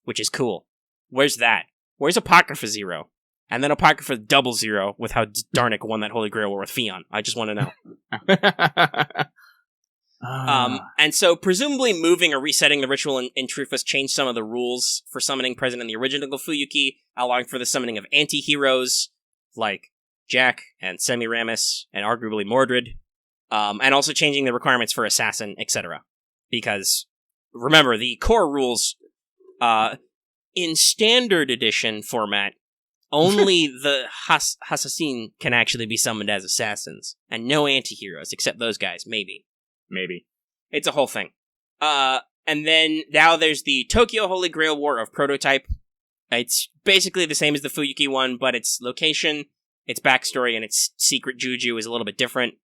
which is cool. Where's that? Where's Apocrypha 0? And then Apocrypha 00 with how Darnik won that Holy Grail War with Fion. I just want to know. And so, presumably moving or resetting the ritual in Trufus changed some of the rules for summoning present in the original Fuyuki, allowing for the summoning of anti-heroes, like Jack and Semiramis, and arguably Mordred, and also changing the requirements for Assassin, etc. Because, remember, the core rules, in Standard Edition format, only the Assassin can actually be summoned as assassins, and no anti-heroes, except those guys, maybe. Maybe. It's a whole thing. And then now there's the Tokyo Holy Grail War of Prototype. It's basically the same as the Fuyuki one, but its location, its backstory, and its secret juju is a little bit different.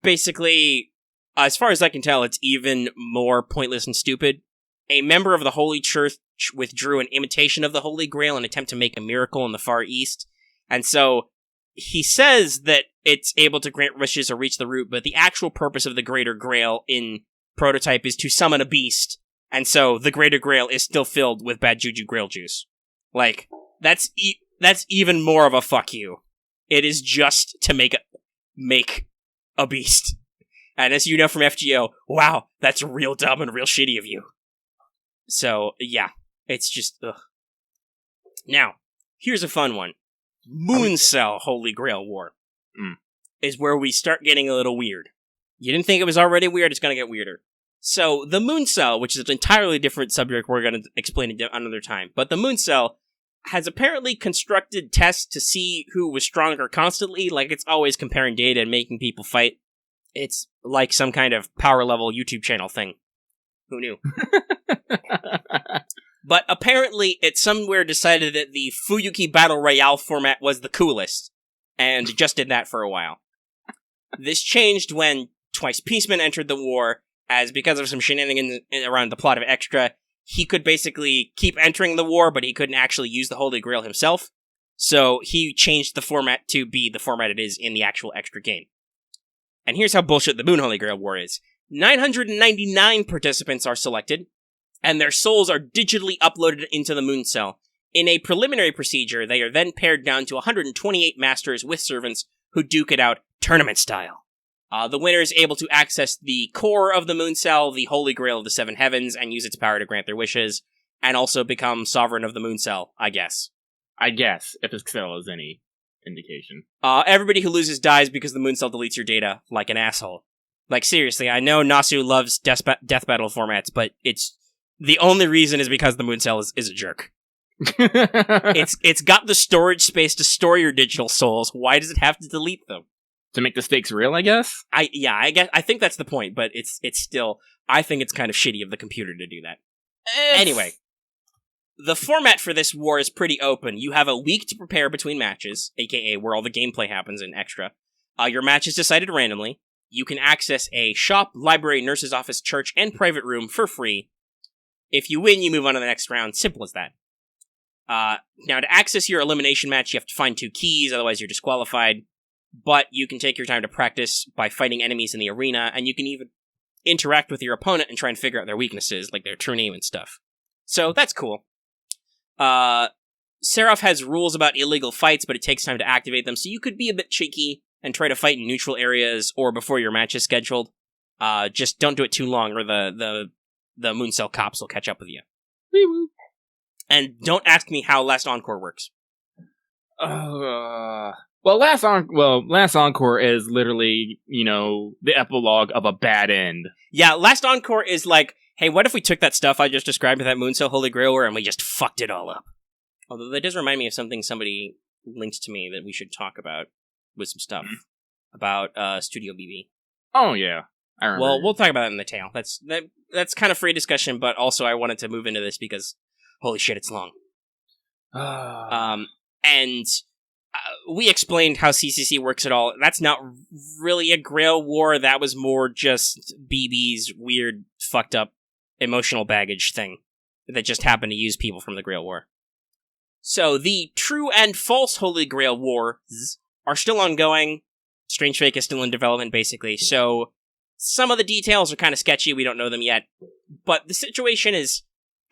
Basically, as far as I can tell, it's even more pointless and stupid. A member of the Holy Church withdrew an imitation of the Holy Grail in an attempt to make a miracle in the Far East. And so, he says that it's able to grant wishes or reach the root, but the actual purpose of the Greater Grail in Prototype is to summon a beast. And so, the Greater Grail is still filled with bad juju grail juice. Like, that's even more of a fuck you. It is just to make a beast. And as you know from FGO, wow, that's real dumb and real shitty of you. So, yeah, it's just, ugh. Now, here's a fun one. Mooncell Holy Grail War is where we start getting a little weird. You didn't think it was already weird, it's gonna get weirder. So, the Mooncell, which is an entirely different subject we're gonna explain it another time, but the Mooncell has apparently constructed tests to see who was stronger constantly, like it's always comparing data and making people fight. It's like some kind of power level YouTube channel thing. Who knew? But apparently it somewhere decided that the Fuyuki Battle Royale format was the coolest, and just did that for a while. This changed when Twice Peaceman entered the war, as because of some shenanigans around the plot of Extra, he could basically keep entering the war, but he couldn't actually use the Holy Grail himself. So he changed the format to be the format it is in the actual Extra game. And here's how bullshit the Moon Holy Grail War is. 999 participants are selected, and their souls are digitally uploaded into the Mooncell. In a preliminary procedure, they are then paired down to 128 masters with servants who duke it out tournament style. The winner is able to access the core of the Mooncell, the Holy Grail of the Seven Heavens, and use its power to grant their wishes, and also become sovereign of the Mooncell, I guess. I guess, if Excel is any indication. Everybody who loses dies because the Mooncell deletes your data, like an asshole. Like, seriously, I know Nasu loves death battle formats, but it's the only reason is because the Mooncell is a jerk. It's got the storage space to store your digital souls. Why does it have to delete them? To make the stakes real, I guess? I think that's the point, but it's still, I think it's kind of shitty of the computer to do that. Anyway, the format for this war is pretty open. You have a week to prepare between matches, aka where all the gameplay happens in Extra. Your match is decided randomly. You can access a shop, library, nurse's office, church, and private room for free. If you win, you move on to the next round. Simple as that. Now, to access your elimination match, you have to find 2 keys, otherwise you're disqualified. But you can take your time to practice by fighting enemies in the arena, and you can even interact with your opponent and try and figure out their weaknesses, like their true name and stuff. So, that's cool. Seraph has rules about illegal fights, but it takes time to activate them, so you could be a bit cheeky and try to fight in neutral areas or before your match is scheduled. Just don't do it too long, or the Mooncell cops will catch up with you. Wee-woo. And don't ask me how Last Encore works. Well, Last Encore is literally, the epilogue of a bad end. Yeah, Last Encore is like, hey, what if we took that stuff I just described with that Mooncell Holy Grail War and we just fucked it all up? Although that does remind me of something somebody linked to me that we should talk about with some stuff about Studio BB. Oh, yeah. I remember. Well, we'll talk about it in the tail. That's kind of free discussion, but also I wanted to move into this because, holy shit, it's long. And we explained how CCC works at all. That's not really a Grail War. That was more just BB's weird, fucked up, emotional baggage thing that just happened to use people from the Grail War. So, the true and false Holy Grail Wars are still ongoing. Strange Fake is still in development, basically. So, some of the details are kind of sketchy. We don't know them yet. But the situation is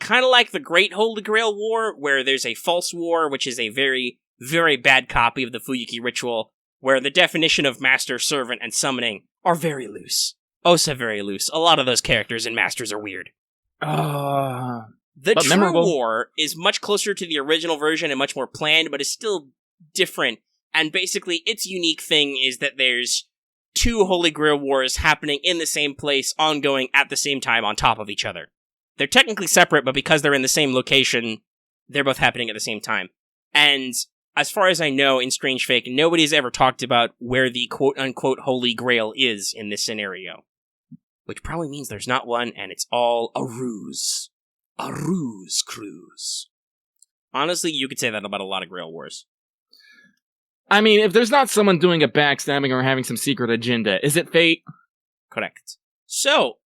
kind of like the Great Holy Grail War, where there's a false war, which is a very, very bad copy of the Fuyuki ritual, where the definition of master, servant, and summoning are very loose. Oh, so very loose. A lot of those characters and masters are weird. The true war is much closer to the original version and much more planned, but is still different. And basically, its unique thing is that there's 2 Holy Grail Wars happening in the same place, ongoing at the same time on top of each other. They're technically separate, but because they're in the same location, they're both happening at the same time. And as far as I know, in Strange Fake, nobody's ever talked about where the quote-unquote Holy Grail is in this scenario. which probably means there's not one, and it's all a ruse. A ruse cruise. Honestly, you could say that about a lot of Grail Wars. I mean, if there's not someone doing a backstabbing or having some secret agenda, is it fate? Correct. So,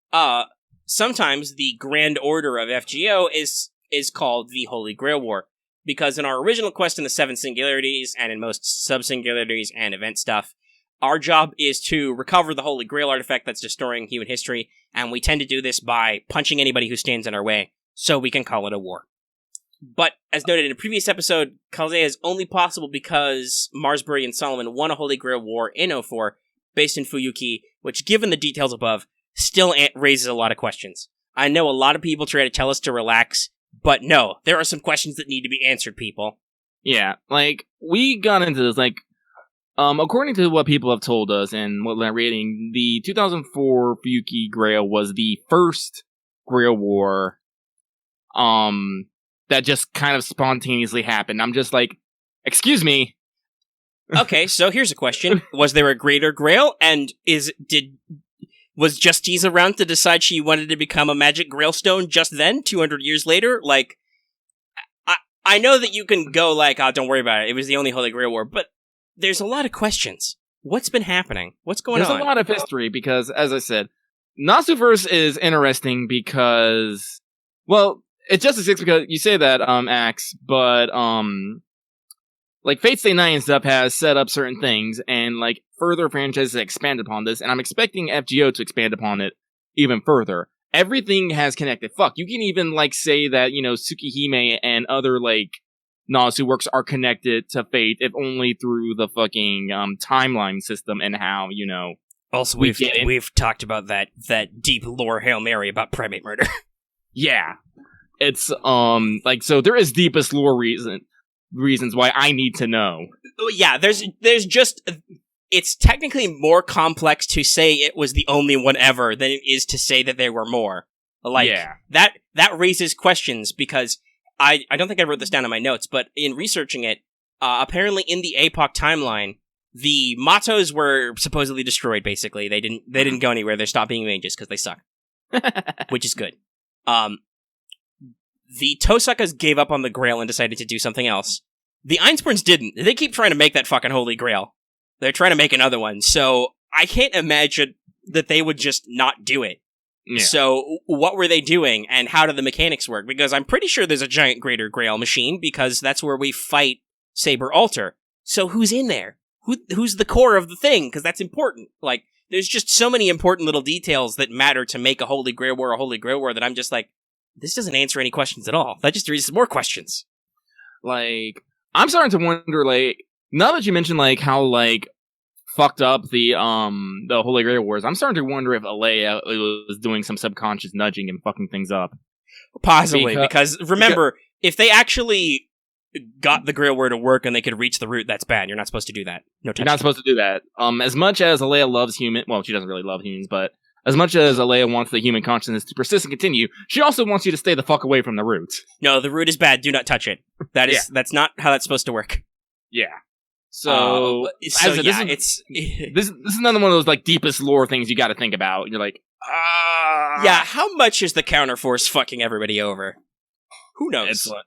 sometimes the Grand Order of FGO is called the Holy Grail War, because in our original quest in the Seven Singularities, and in most sub-singularities and event stuff, our job is to recover the Holy Grail artifact that's destroying human history, and we tend to do this by punching anybody who stands in our way, so we can call it a war. But, as noted in a previous episode, Chaldea is only possible because Marsbury and Solomon won a Holy Grail War in 04, based in Fuyuki, which, given the details above, still raises a lot of questions. I know a lot of people try to tell us to relax, but no, there are some questions that need to be answered, people. Yeah, like, we got into this, like, according to what people have told us and what they're reading, the 2004 Fuyuki Grail was the first Grail War, that just kind of spontaneously happened. I'm just like, excuse me. Okay, so here's a question. Was there a greater Grail, and was Justice around to decide she wanted to become a magic Grail Stone just then, 200 years later? Like, I know that you can go like, oh, don't worry about it, it was the only Holy Grail War, but there's a lot of questions. What's been happening? What's going on? There's a lot of history, because, as I said, Nasuverse is interesting because, well, it's just a 6 because you say that, Axe, but, like, Fate Stay Night and stuff has set up certain things, and, like, further franchises expand upon this, and I'm expecting FGO to expand upon it even further. Everything has connected. Fuck, you can even, like, say that, you know, Tsukihime and other, like, Nasu works are connected to Fate, if only through the fucking, timeline system and how, you know... Also, we've talked about that deep lore Hail Mary about primate murder. Yeah. It's, like, so there is deepest lore reasons why I need to know. Yeah, there's just... It's technically more complex to say it was the only one ever than it is to say that there were more. Like, yeah. That raises questions, because I don't think I wrote this down in my notes, but in researching it, apparently in the APOC timeline, the mottos were supposedly destroyed, basically. They didn't go anywhere. They stopped being mages because they suck. Which is good. The Tosakas gave up on the Grail and decided to do something else. The Einsporns didn't. They keep trying to make that fucking Holy Grail. They're trying to make another one, so I can't imagine that they would just not do it. Yeah. So, what were they doing, and how do the mechanics work? Because I'm pretty sure there's a giant Greater Grail machine, because that's where we fight Saber Alter. So, who's in there? Who's the core of the thing? Because that's important. Like, there's just so many important little details that matter to make a Holy Grail War that I'm just like, this doesn't answer any questions at all. That just raises more questions. Like, I'm starting to wonder, like, now that you mentioned, like, how, like, fucked up the Holy Grail Wars, I'm starting to wonder if Alea was doing some subconscious nudging and fucking things up. Possibly, because remember, if they actually got the Grail War to work and they could reach the root, that's bad. You're not supposed to do that. No touch. You're not supposed to do that. As much as Alea loves well, she doesn't really love humans, but as much as Alea wants the human consciousness to persist and continue, she also wants you to stay the fuck away from the root. No, the root is bad. Do not touch it. That's not how that's supposed to work. Yeah. So this is another one of those, like, deepest lore things you got to think about. You're like, yeah. How much is the counterforce fucking everybody over? Who knows? Excellent.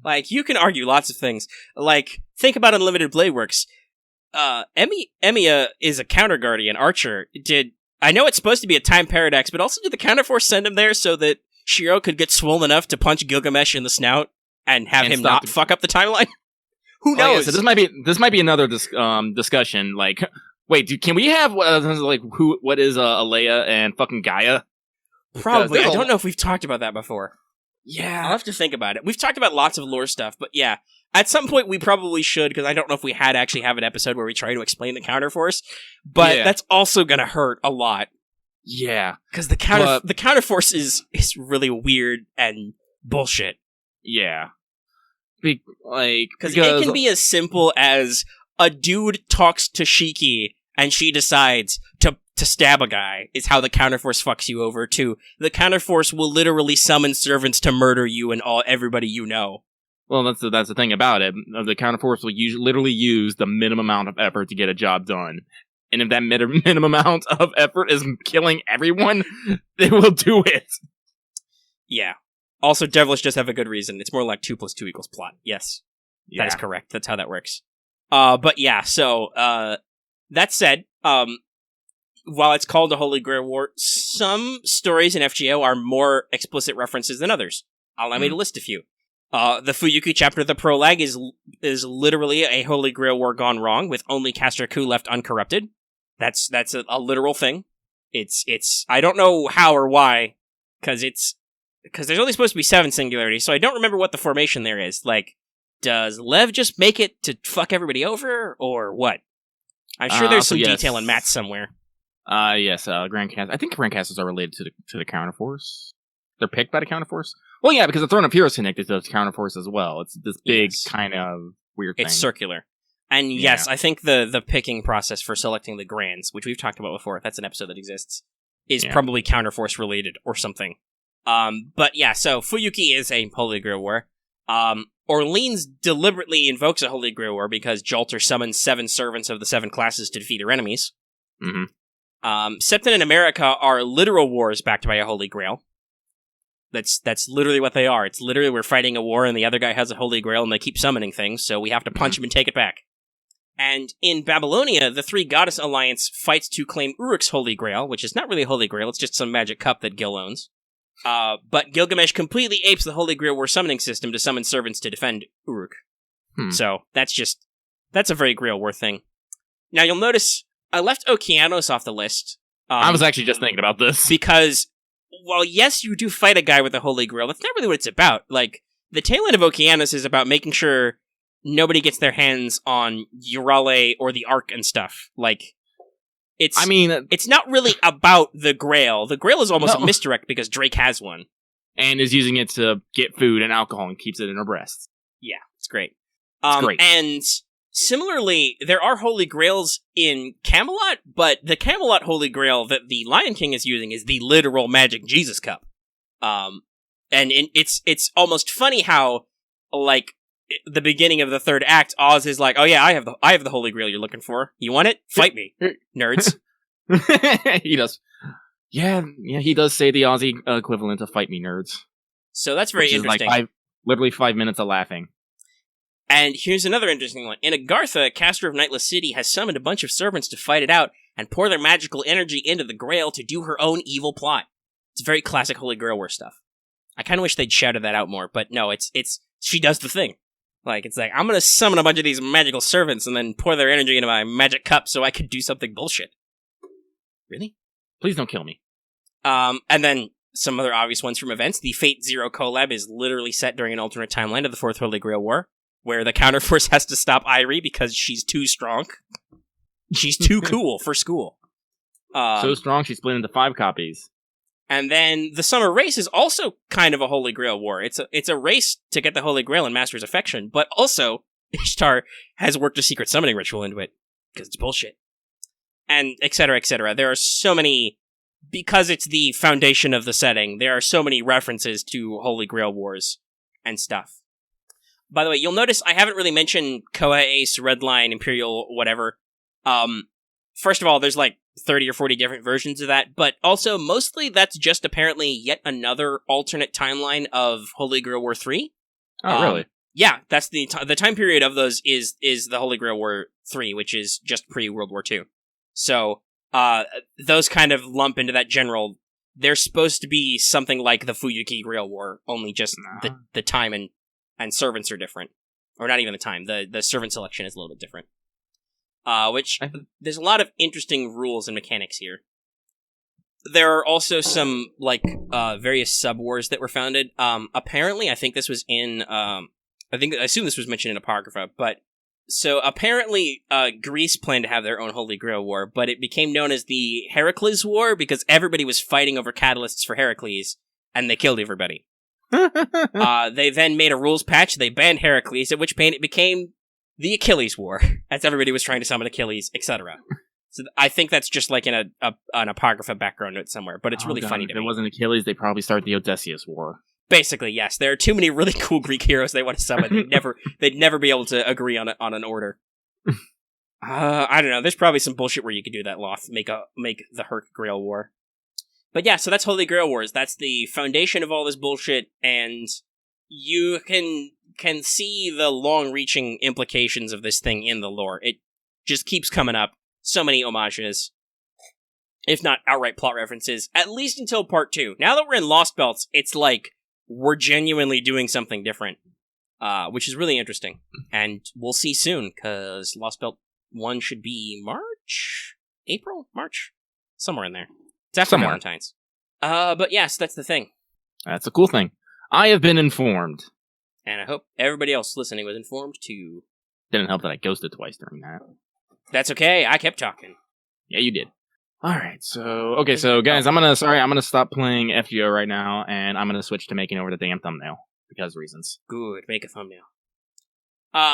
Like, you can argue lots of things. Like, think about Unlimited Blade Works. Emiya is a counter guardian archer. I know it's supposed to be a time paradox, but also did the counterforce send him there so that Shiro could get swollen enough to punch Gilgamesh in the snout and have him not fuck up the timeline? Who knows? Yeah, so this might be another discussion. Like, wait, can we have what is Alea and fucking Gaia? Probably. I don't know if we've talked about that before. Yeah, I'll have to think about it. We've talked about lots of lore stuff, but yeah, at some point we probably should, because I don't know if we actually have an episode where we try to explain the counterforce. But that's also gonna hurt a lot. Yeah, because the counterforce is really weird and bullshit. Yeah. Because it can be as simple as a dude talks to Shiki and she decides to stab a guy is how the counterforce fucks you over, too. The counterforce will literally summon servants to murder you and everybody you know. Well, that's the thing about it. The counterforce will literally use the minimum amount of effort to get a job done. And if that minimum amount of effort is killing everyone, they will do it. Yeah. Also, devilish does have a good reason. It's more like 2 + 2 = plot. Yes. Yeah. That is correct. That's how that works. But yeah, so, that said, while it's called a Holy Grail War, some stories in FGO are more explicit references than others. Allow me to list a few. The Fuyuki chapter of the prologue is literally a Holy Grail War gone wrong, with only Caster Ku left uncorrupted. That's a literal thing. It's I don't know how or why, because there's only supposed to be 7 singularities, so I don't remember what the formation there is. Like, does Lev just make it to fuck everybody over, or what? I'm sure there's some detail in Matt somewhere. Yes, Grandcast. I think Grandcasters are related to the Counterforce. They're picked by the Counterforce? Well, yeah, because the Throne of Heroes connected to the Counterforce as well. It's this big kind of weird thing. It's circular. And yes, I think the picking process for selecting the Grands, which we've talked about before, that's an episode that exists, is probably Counterforce related or something. But yeah, so Fuyuki is a Holy Grail War. Orleans deliberately invokes a Holy Grail War because Jalter summons 7 servants of the 7 classes to defeat her enemies. Mm-hmm. Septon and America are literal wars backed by a Holy Grail. That's literally what they are. It's literally we're fighting a war and the other guy has a Holy Grail and they keep summoning things, so we have to punch him and take it back. And in Babylonia, the 3 Goddess Alliance fights to claim Uruk's Holy Grail, which is not really a Holy Grail, it's just some magic cup that Gil owns. But Gilgamesh completely apes the Holy Grail War summoning system to summon servants to defend Uruk. So that's a very Grail War thing. Now you'll notice I left Okeanos off the list. I was actually just thinking about this. Because, well, yes, you do fight a guy with a Holy Grail. That's not really what it's about. Like, the tail end of Okeanos is about making sure nobody gets their hands on Urale or the Ark and stuff. Like, it's not really about the Grail. The Grail is almost a misdirect because Drake has one. And is using it to get food and alcohol and keeps it in her breast. Yeah, it's great. It's great. And similarly, there are Holy Grails in Camelot, but the Camelot Holy Grail that the Lion King is using is the literal magic Jesus cup. And it's almost funny how, like, the beginning of the 3rd act, Oz is like, "Oh yeah, I have the Holy Grail you're looking for. You want it? Fight me, nerds." He does. Yeah, he does say the Aussie equivalent of "fight me, nerds." So that's very interesting. Like literally 5 minutes of laughing. And here's another interesting one. In Agartha, Caster of Nightless City has summoned a bunch of servants to fight it out and pour their magical energy into the Grail to do her own evil plot. It's very classic Holy Grail War stuff. I kind of wish they'd shouted that out more, but no, it's she does the thing. Like, it's like, I'm gonna summon a bunch of these magical servants and then pour their energy into my magic cup so I could do something bullshit. Really? Please don't kill me. And then some other obvious ones from events. The Fate Zero collab is literally set during an alternate timeline of the 4th Holy Grail War, where the Counterforce has to stop Irie because she's too strong. She's too cool for school. So strong, she split into 5 copies. And then the Summer Race is also kind of a Holy Grail War. It's a race to get the Holy Grail and Master's affection, but also Ishtar has worked a secret summoning ritual into it, because it's bullshit. And et cetera, et cetera. There are so many, because it's the foundation of the setting, there are so many references to Holy Grail Wars and stuff. By the way, you'll notice I haven't really mentioned Koa Ace, Redline, Imperial, whatever. First of all, there's like 30 or 40 different versions of that, but also mostly that's just apparently yet another alternate timeline of Holy Grail War 3. Oh, really? Yeah, that's the time period of those is the Holy Grail War 3, which is just pre-World War II. So, those kind of lump into that general, they're supposed to be something like the Fuyuki Grail War, only just the time and servants are different. Or not even the time, the servant selection is a little bit different. Which, there's a lot of interesting rules and mechanics here. There are also some, like, various sub-wars that were founded. Apparently, I think this was in, I assume this was mentioned in Apocrypha, but, so apparently, Greece planned to have their own Holy Grail War, but it became known as the Heracles War because everybody was fighting over catalysts for Heracles, and they killed everybody. They then made a rules patch, they banned Heracles, at which point it became the Achilles War, as everybody was trying to summon Achilles, etc. So I think that's just like in an Apocrypha background note somewhere, but it's really funny to me. If it wasn't Achilles, they probably started the Odysseus War. Basically, yes. There are too many really cool Greek heroes they want to summon. They'd never be able to agree on an order. I don't know. There's probably some bullshit where you could do that, Loth. Make the Herc Grail War. But yeah, so that's Holy Grail Wars. That's the foundation of all this bullshit, and you can see the long-reaching implications of this thing in the lore. It just keeps coming up. So many homages, if not outright plot references, at least until part 2. Now that we're in Lost Belts, it's like we're genuinely doing something different, which is really interesting. And we'll see soon, because Lost Belt 1 should be March? Somewhere in there. It's after Valentine's. But yes, that's the thing. That's a cool thing. I have been informed. And I hope everybody else listening was informed too. Didn't help that I ghosted twice during that. That's okay, I kept talking. Yeah, you did. Alright, so guys, I'm gonna stop playing FGO right now, and I'm gonna switch to making over the damn thumbnail. Because reasons. Good, make a thumbnail.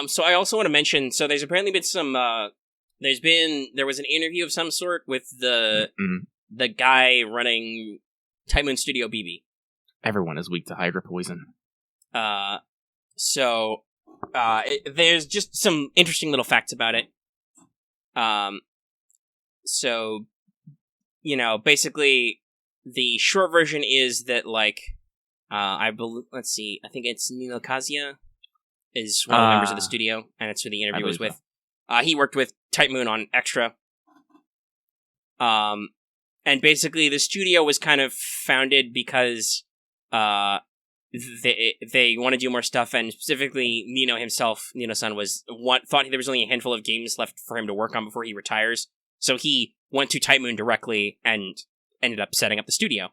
So I also want to mention, so there's apparently been some, there was an interview of some sort with the guy running Type Moon Studio BB. Everyone is weak to Hydra poison. There's just some interesting little facts about it. Basically, the short version is that, like, I think it's Nino Kazuya is one of the members of the studio, and it's who the interview was with. He worked with Type Moon on Extra. And basically, the studio was kind of founded because they want to do more stuff, and specifically Nino himself, Nino-san, thought there was only a handful of games left for him to work on before he retires. So he went to Type Moon directly and ended up setting up the studio.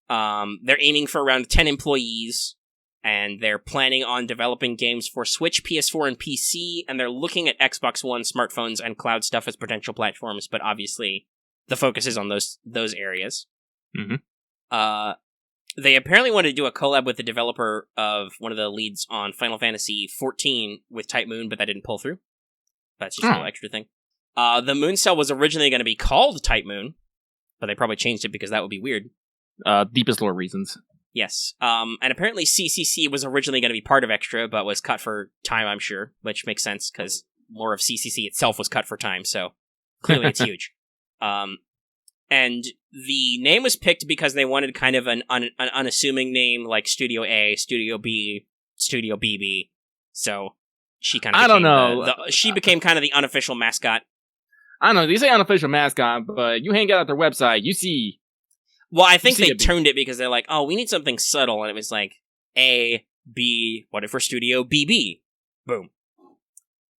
They're aiming for around 10 employees, and they're planning on developing games for Switch, PS4, and PC, and they're looking at Xbox One, smartphones, and cloud stuff as potential platforms, but obviously the focus is on those areas. Mm-hmm. They apparently wanted to do a collab with the developer of one of the leads on Final Fantasy XIV with Type Moon, but that didn't pull through. That's just a little extra thing. The Mooncell was originally going to be called Type Moon, but they probably changed it because that would be weird. Deepest lore reasons. Yes. And apparently CCC was originally going to be part of Extra, but was cut for time, I'm sure, which makes sense because more of CCC itself was cut for time, so clearly it's huge. And the name was picked because they wanted kind of an unassuming name like Studio A, Studio B, Studio BB. So she kind of I don't know. She became kind of the unofficial mascot. I don't know. You say unofficial mascot, but you hang out at their website, you see. Well, I think they turned it because they're like, oh, we need something subtle, and it was like A, B, what if we're Studio BB? Boom.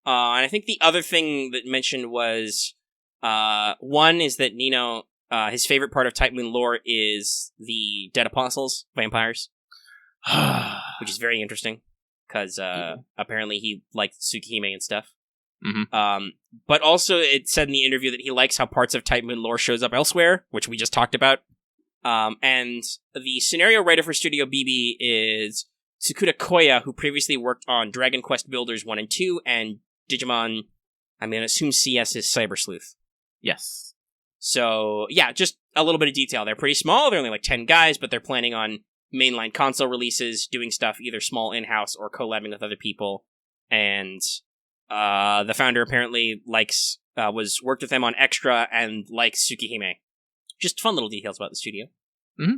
And I think the other thing that mentioned was one is that Nino. His favorite part of Type Moon lore is the Dead Apostles, vampires, which is very interesting, because apparently he liked Tsukihime and stuff. Mm-hmm. But also, it said in the interview that he likes how parts of Type Moon lore shows up elsewhere, which we just talked about. And the scenario writer for Studio BB is Tsukuda Koya, who previously worked on Dragon Quest Builders 1 and 2, and Digimon, I'm going to assume CS is Cyber Sleuth. Yes. So, yeah, just a little bit of detail. They're pretty small, they're only like 10 guys, but they're planning on mainline console releases, doing stuff either small in-house or collabing with other people. And the founder apparently worked with them on Extra and likes Tsukihime. Just fun little details about the studio. Mm-hmm.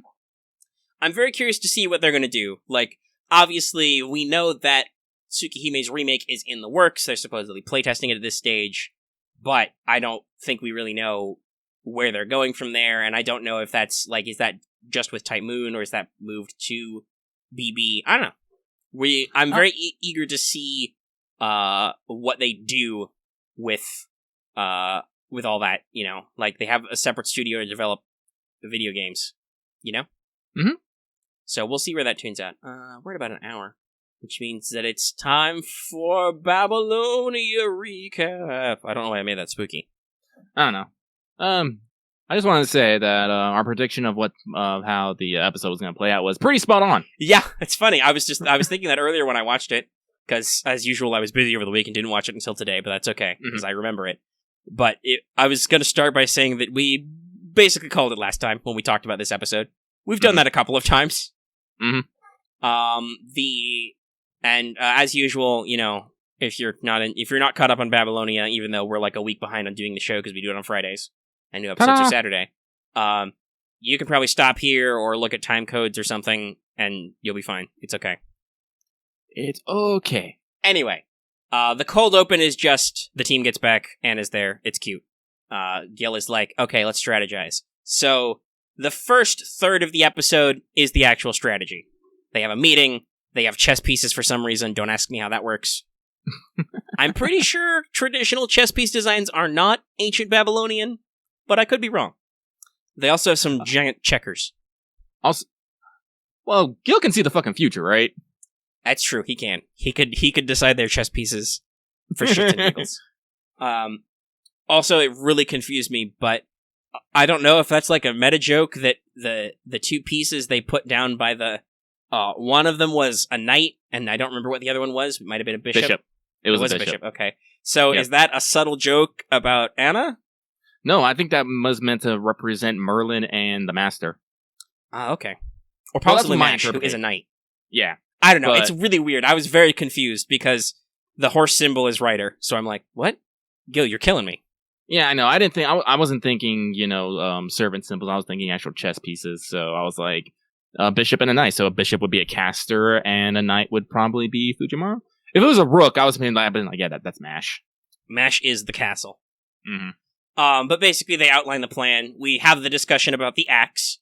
I'm very curious to see what they're going to do. Like, obviously, we know that Tsukihime's remake is in the works. They're supposedly playtesting it at this stage. But I don't think we really know where they're going from there, and I don't know if that's, like, is that just with Type Moon, or is that moved to BB? I don't know. I'm very eager to see what they do with all that, you know? Like, they have a separate studio to develop video games, you know? Mm-hmm. So we'll see where that turns out. We're at about an hour, which means that it's time for Babylonia recap. I don't know why I made that spooky. I don't know. I just wanted to say that our prediction of how the episode was going to play out was pretty spot on. Yeah, it's funny. I was thinking that earlier when I watched it, because as usual, I was busy over the week and didn't watch it until today. But that's okay because I remember it. But I was going to start by saying that we basically called it last time when we talked about this episode. We've done that a couple of times. Mm-hmm. As usual, you know, If you're not caught up on Babylonia, even though we're like a week behind on doing the show because we do it on Fridays and new episodes are Saturday, you can probably stop here or look at time codes or something, and you'll be fine. It's okay. It's okay. Anyway, the cold open is just the team gets back and is there. It's cute. Gil is like, okay, let's strategize. So the first third of the episode is the actual strategy. They have a meeting. They have chess pieces for some reason. Don't ask me how that works. I'm pretty sure traditional chess piece designs are not ancient Babylonian, but I could be wrong. They also have some giant checkers. Also, well, Gil can see the fucking future, right? That's true. He can. He could decide their chess pieces for shits and giggles. Also, it really confused me, but I don't know if that's like a meta joke that the two pieces they put down by the one of them was a knight, and I don't remember what the other one was. It might have been a bishop. It was a bishop. Okay. So Is that a subtle joke about Anna? No, I think that was meant to represent Merlin and the Master. Okay. Or possibly my Mash, who is a knight. Yeah. I don't know. It's really weird. I was very confused because the horse symbol is Rider. So I'm like, what? Gil, you're killing me. Yeah, I know. I wasn't thinking, servant symbols. I was thinking actual chess pieces. So I was like, a bishop and a knight. So a bishop would be a caster, and a knight would probably be Fujimaru. If it was a rook, I was thinking, yeah, that's Mash. Mash is the castle. Mm-hmm. But basically, they outline the plan. We have the discussion about the axe.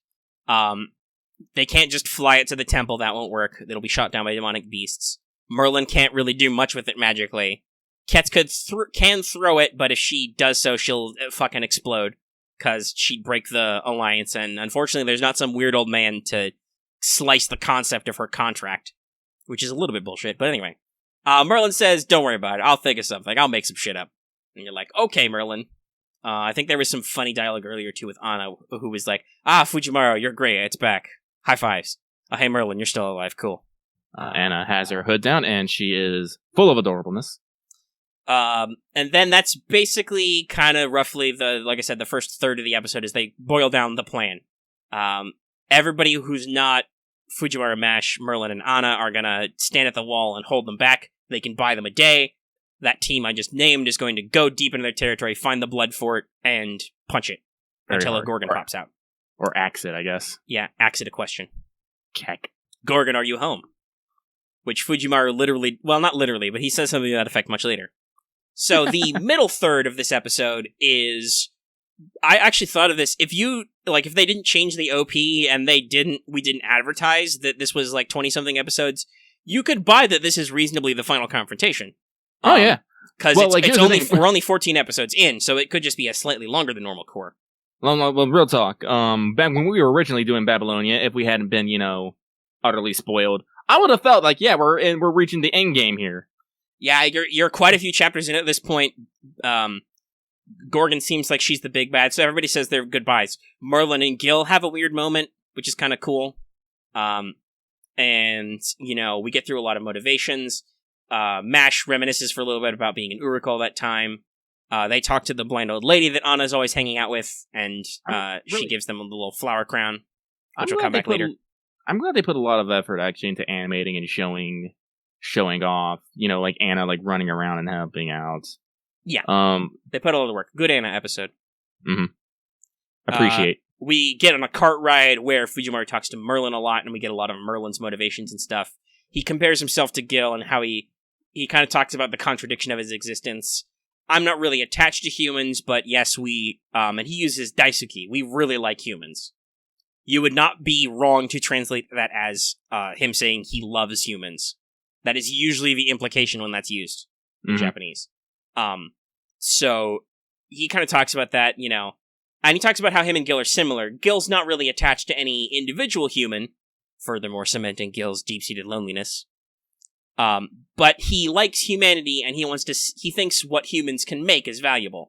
They can't just fly it to the temple. That won't work. It'll be shot down by demonic beasts. Merlin can't really do much with it magically. Ketz can throw it, but if she does so, she'll fucking explode. Because she'd break the alliance, and unfortunately, there's not some weird old man to slice the concept of her contract. Which is a little bit bullshit, but anyway. Merlin says, don't worry about it. I'll think of something. I'll make some shit up. And you're like, okay, Merlin. I think there was some funny dialogue earlier, too, with Anna, who was like, Fujimaru, you're great. It's back. High fives. Hey, Merlin, you're still alive. Cool. Anna has her hood down, and she is full of adorableness. And then that's basically kind of roughly like I said, the first third of the episode is they boil down the plan. Everybody who's not Fujiwara, Mash, Merlin, and Anna are gonna stand at the wall and hold them back. They can buy them a day. That team I just named is going to go deep into their territory, find the blood fort, and punch it until a Gorgon pops out. Or axe it, I guess. Yeah, axe it a question. Keck. Gorgon, are you home? Which Fujimaru literally, well, not literally, but he says something to that effect much later. So the middle third of this episode is, I actually thought of this, if they didn't change the OP and we didn't advertise that this was like 20-something episodes, you could buy that this is reasonably the final confrontation. Oh, yeah. Because we're only 14 episodes in, so it could just be a slightly longer than normal core. Well, real talk. Back when we were originally doing Babylonia, if we hadn't been, utterly spoiled, I would have felt like, yeah, we're reaching the end game here. Yeah, you're quite a few chapters in at this point. Gorgon seems like she's the big bad, so everybody says their goodbyes. Merlin and Gil have a weird moment, which is kind of cool. And, we get through a lot of motivations. Mash reminisces for a little bit about being in Uruk all that time. They talk to the blind old lady that Anna's always hanging out with, and she gives them a little flower crown, which will come back later. I'm glad they put a lot of effort actually into animating and showing off, like Anna like running around and helping out. Yeah. They put a lot of work. Good Anna episode. Mm-hmm. Appreciate. We get on a cart ride where Fujimaru talks to Merlin a lot, and we get a lot of Merlin's motivations and stuff. He compares himself to Gil and how he kind of talks about the contradiction of his existence. I'm not really attached to humans, but yes, and he uses Daisuke. We really like humans. You would not be wrong to translate that as him saying he loves humans. That is usually the implication when that's used in Japanese. So he kind of talks about that, and he talks about how him and Gil are similar. Gil's not really attached to any individual human, furthermore cementing Gil's deep-seated loneliness. But he likes humanity, and he thinks what humans can make is valuable.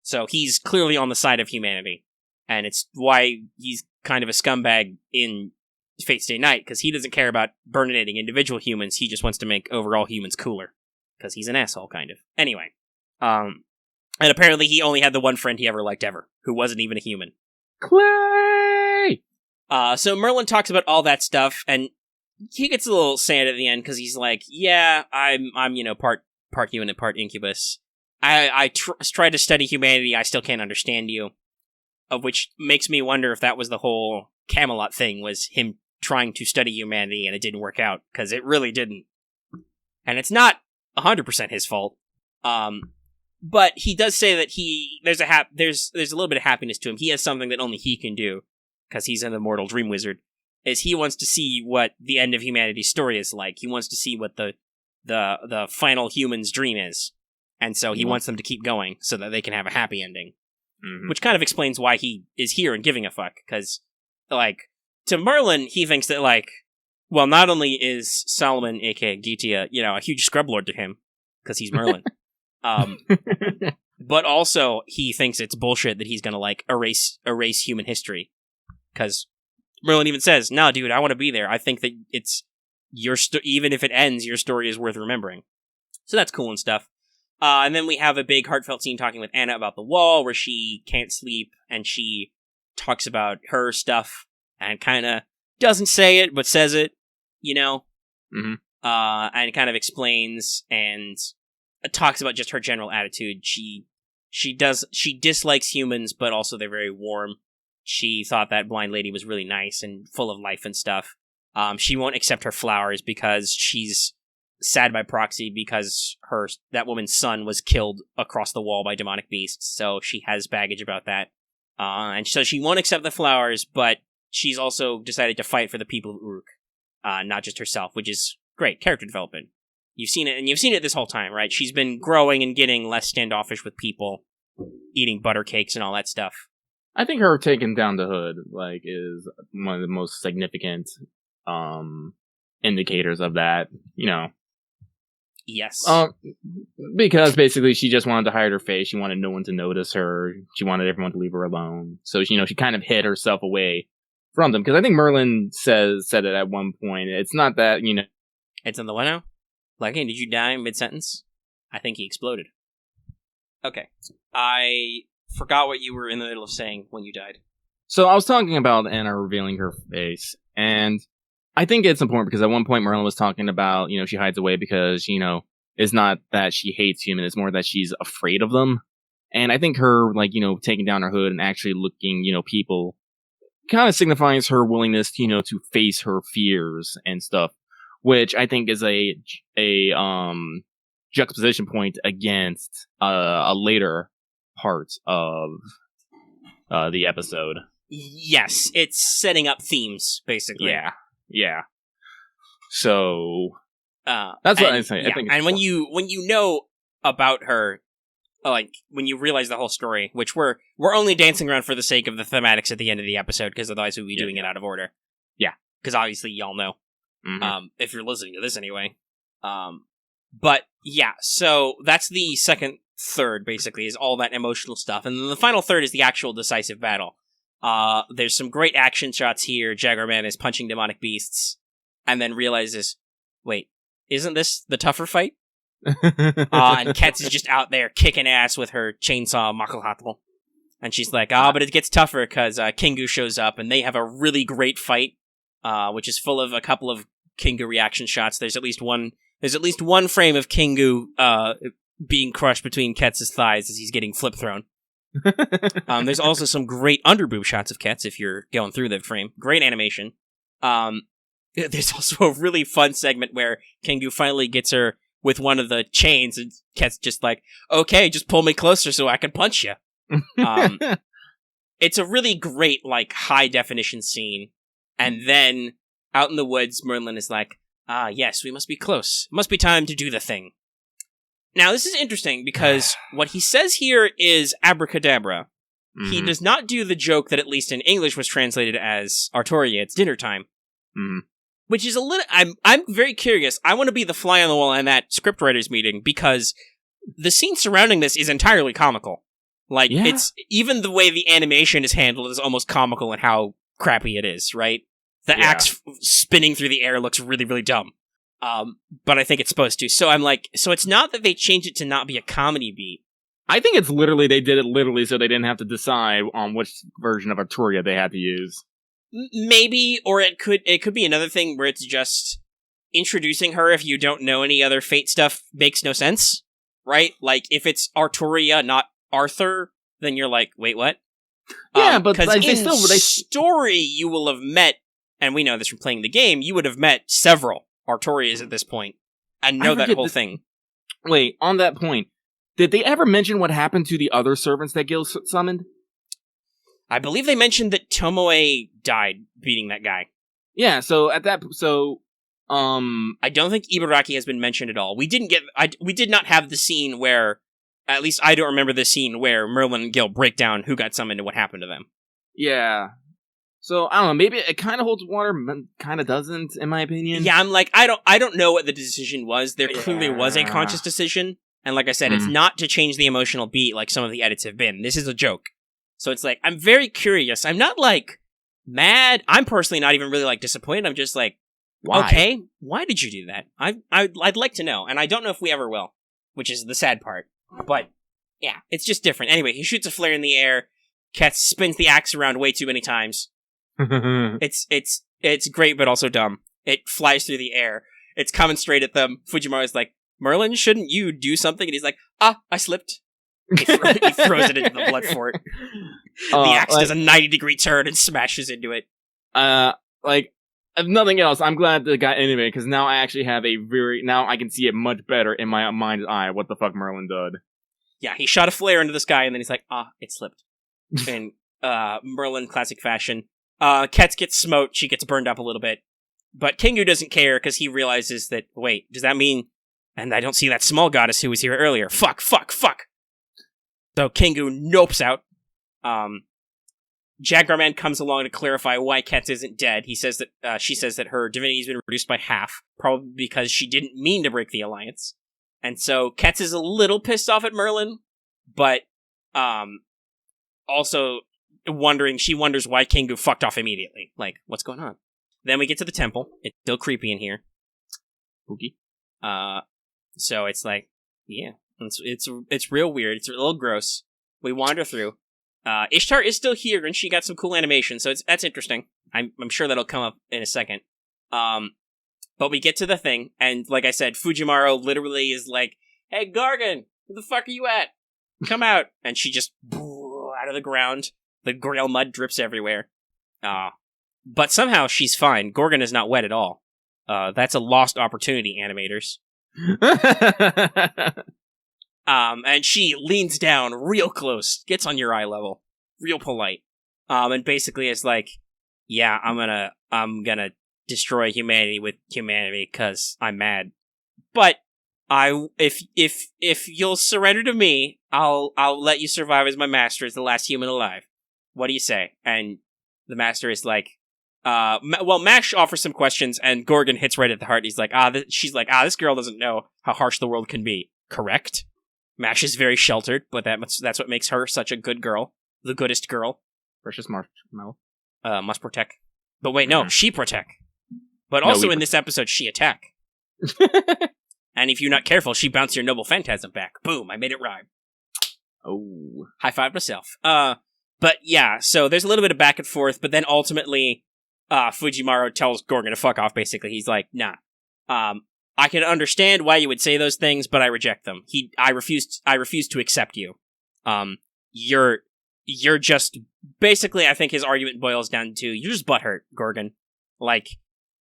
So he's clearly on the side of humanity, and it's why he's kind of a scumbag in Fate Stay Night, because he doesn't care about burninating individual humans, he just wants to make overall humans cooler. Because he's an asshole, kind of. Anyway. And apparently he only had the one friend he ever liked ever, who wasn't even a human. Clay! So Merlin talks about all that stuff, and he gets a little sad at the end, because he's like, yeah, I'm part part human and part incubus. I try to study humanity, I still can't understand you. Of which makes me wonder if that was the whole Camelot thing, was him trying to study humanity and it didn't work out, because it really didn't. And it's not 100% his fault. But he does say that there's a little bit of happiness to him. He has something that only he can do, because he's an immortal dream wizard, is he wants to see what the end of humanity's story is like. He wants to see what the final human's dream is. And so he wants them to keep going so that they can have a happy ending. Mm-hmm. Which kind of explains why he is here and giving a fuck, because, like, to Merlin, he thinks that, like, well, not only is Solomon, aka Getia, a huge scrub lord to him, because he's Merlin, but also he thinks it's bullshit that he's gonna, like, erase human history, because Merlin even says, "No, dude, I want to be there. I think that it's even if it ends, your story is worth remembering." So that's cool and stuff. And then we have a big heartfelt scene talking with Anna about the wall, where she can't sleep, and she talks about her stuff, and kind of doesn't say it, but says it, Mm-hmm. And kind of explains and talks about just her general attitude. She dislikes humans, but also they're very warm. She thought that blind lady was really nice and full of life and stuff. She won't accept her flowers because she's sad by proxy, because that woman's son was killed across the wall by demonic beasts, so she has baggage about that. And so she won't accept the flowers, but she's also decided to fight for the people of Uruk, not just herself, which is great character development. You've seen it this whole time, right? She's been growing and getting less standoffish with people, eating butter cakes and all that stuff. I think her taking down the hood, like, is one of the most significant indicators of that, Yes. Because basically she just wanted to hide her face. She wanted no one to notice her. She wanted everyone to leave her alone. So, she kind of hid herself away from them. Because I think Merlin said it at one point. It's not that, It's on the what now? Like, hey, did you die mid-sentence? I think he exploded. Okay. I forgot what you were in the middle of saying when you died. So I was talking about Anna revealing her face. And I think it's important because at one point Merlin was talking about, she hides away because, it's not that she hates humans, it's more that she's afraid of them. And I think her, taking down her hood and actually looking, people kind of signifies her willingness, to face her fears and stuff, which I think is a juxtaposition point against a later part of the episode. Yes, it's setting up themes, basically. Yeah. So that's what I say. Yeah. I think, and when you know about her, like when you realize the whole story, which we're only dancing around for the sake of the thematics at the end of the episode, because otherwise we'd be doing it out of order. Yeah, because obviously y'all know, if you're listening to this anyway. But yeah, so that's the second third. Basically, is all that emotional stuff, and then the final third is the actual decisive battle. There's some great action shots here. Jaguar Man is punching demonic beasts, and then realizes, wait, isn't this the tougher fight? And Ketz is just out there kicking ass with her chainsaw Makalhatl. And she's like, but it gets tougher because Kingu shows up, and they have a really great fight, which is full of a couple of Kingu reaction shots. There's at least one frame of Kingu being crushed between Ketz's thighs as he's getting flip thrown. There's also some great underboob shots of Ketz if you're going through the frame. Great animation. There's also a really fun segment where Kingu finally gets her with one of the chains, and Ketz just like, okay, just pull me closer so I can punch you. It's a really great, high definition scene. And then, out in the woods, Merlin is like, yes, we must be close. It must be time to do the thing. Now, this is interesting because what he says here is abracadabra. Mm-hmm. He does not do the joke that, at least in English, was translated as Artoria, it's dinner time. Mm-hmm. Which is a little... I'm very curious. I want to be the fly on the wall in that scriptwriters meeting, because the scene surrounding this is entirely comical. It's... Even the way the animation is handled is almost comical in how crappy it is, right? The axe spinning through the air looks really, really dumb. But I think it's supposed to. So I'm like... So it's not that they changed it to not be a comedy beat. I think it's literally... They did it literally so they didn't have to decide on which version of Artoria they had to use. Maybe, or it could be another thing where it's just introducing her if you don't know any other Fate stuff makes no sense. right? Like, if it's Arturia, not Arthur, then you're like, wait, what? Yeah, but because like, in story, you will have met, and we know this from playing the game, you would have met several Arturias at this point, and know that whole thing. Wait, on that point, did they ever mention what happened to the other servants that Gil summoned? I believe they mentioned that Tomoe died beating that guy. Yeah, so at that, I don't think Ibaraki has been mentioned at all. We did not have the scene where, at least I don't remember the scene where Merlin and Gil break down who got summoned and what happened to them. Yeah. So, I don't know, maybe it kind of holds water, but kind of doesn't, in my opinion. Yeah, I'm like, I don't know what the decision was. There clearly was a conscious decision, and like I said, it's not to change the emotional beat like some of the edits have been. This is a joke. So it's like, I'm very curious. I'm not, like, mad. I'm personally not even really, like, disappointed. I'm just like, why? Okay, why did you do that? I'd like to know, and I don't know if we ever will, which is the sad part. But, yeah, it's just different. Anyway, he shoots a flare in the air. Ket spins the axe around way too many times. It's great, but also dumb. It flies through the air. It's coming straight at them. Fujimaru's like, Merlin, shouldn't you do something? And he's like, I slipped. He throws it into the blood fort. The axe does a 90-degree turn and smashes into it. Like, if nothing else, I'm glad the guy anyway, because now I actually have now I can see it much better in my mind's eye what the fuck Merlin did. Yeah, he shot a flare into the sky, and then he's like, it slipped. In Merlin classic fashion. Ketz gets smote, she gets burned up a little bit. But Kingu doesn't care, because he realizes that, wait, does that mean... And I don't see that small goddess who was here earlier. Fuck. So Kingu nopes out. Jaguar-Man comes along to clarify why Ketz isn't dead. She says that her divinity's been reduced by half, probably because she didn't mean to break the alliance. And so Ketz is a little pissed off at Merlin, but also she wonders why Kingu fucked off immediately. Like, what's going on? Then we get to the temple. It's still creepy in here. Spooky. So it's like, yeah, it's real weird. It's a little gross. We wander through. Ishtar is still here, and she got some cool animation, so that's interesting. I'm sure that'll come up in a second. But we get to the thing, and like I said, Fujimaru literally is like, "Hey, Gorgon, where the fuck are you at? Come out!" And she just out of the ground. The Grail mud drips everywhere. But somehow she's fine. Gorgon is not wet at all. That's a lost opportunity, animators. And she leans down real close, gets on your eye level, real polite, and basically is like, yeah, I'm gonna destroy humanity with humanity because I'm mad. But if you'll surrender to me, I'll let you survive as my master as the last human alive. What do you say? And the master is like, Mash offers some questions, and Gorgon hits right at the heart. He's like, she's like, this girl doesn't know how harsh the world can be. Correct? Mash is very sheltered, but that's what makes her such a good girl. The goodest girl. Precious marshmallow. Must protect. But wait, no, she protect. But also in this episode, she attack. And if you're not careful, she bounce your noble phantasm back. Boom, I made it rhyme. Oh. High five myself. But yeah, so there's a little bit of back and forth, but then ultimately, Fujimaru tells Gorgon to fuck off, basically. He's like, nah. I can understand why you would say those things, but I reject them. I refuse to accept you. You're just, basically, I think his argument boils down to, you're just butthurt, Gorgon. Like,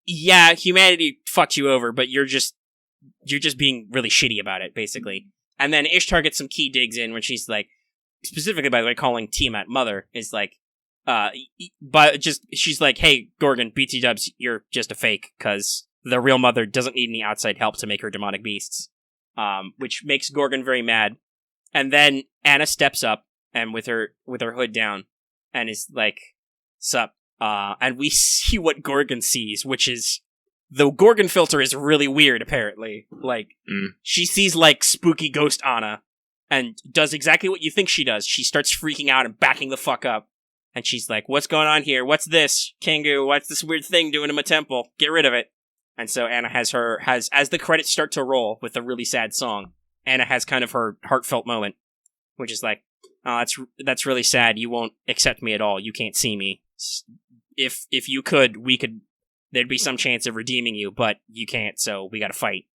yeah, humanity fucked you over, but you're just being really shitty about it, basically. And then Ishtar gets some key digs in when she's like, specifically, by the way, calling Tiamat mother, is like, she's like, hey, Gorgon, BT dubs, you're just a fake, because the real mother doesn't need any outside help to make her demonic beasts. Which makes Gorgon very mad. And then Anna steps up, and with her hood down, and is like, sup? And we see what Gorgon sees, which is, the Gorgon filter is really weird, apparently. Like, she sees, like, spooky ghost Anna, and does exactly what you think she does. She starts freaking out and backing the fuck up. And she's like, what's going on here? What's this? Kingu, what's this weird thing doing in my temple? Get rid of it. And so Anna has as the credits start to roll with a really sad song, Anna has kind of her heartfelt moment, which is like, oh, that's really sad. You won't accept me at all. You can't see me. If you could, there'd be some chance of redeeming you, but you can't, so we gotta fight.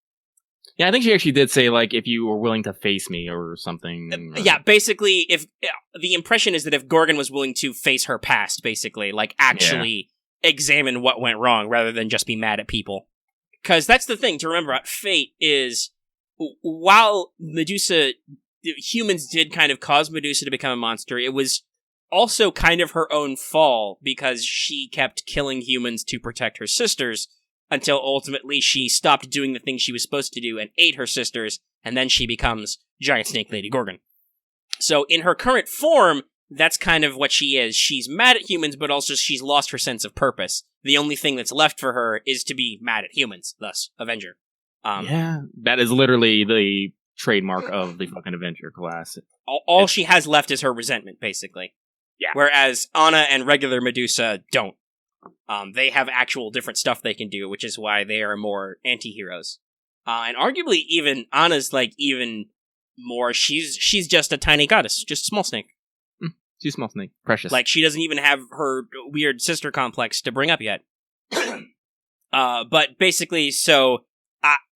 Yeah, I think she actually did say, like, if you were willing to face me or something. Yeah, basically, if the impression is that if Gorgon was willing to face her past, basically, like, actually examine what went wrong rather than just be mad at people. Because that's the thing to remember about Fate is, while Medusa, humans did kind of cause Medusa to become a monster, it was also kind of her own fall because she kept killing humans to protect her sisters until ultimately she stopped doing the things she was supposed to do and ate her sisters, and then she becomes Giant Snake Lady Gorgon. So in her current form, that's kind of what she is. She's mad at humans, but also she's lost her sense of purpose. The only thing that's left for her is to be mad at humans, thus Avenger. Yeah, that is literally the trademark of the fucking Avenger class. All she has left is her resentment, basically. Yeah. Whereas Anna and regular Medusa don't. They have actual different stuff they can do, which is why they are more anti-heroes. And arguably, even Anna's like even more. She's just a tiny goddess, just a small snake. She's a small snake, precious. Like she doesn't even have her weird sister complex to bring up yet. But basically, so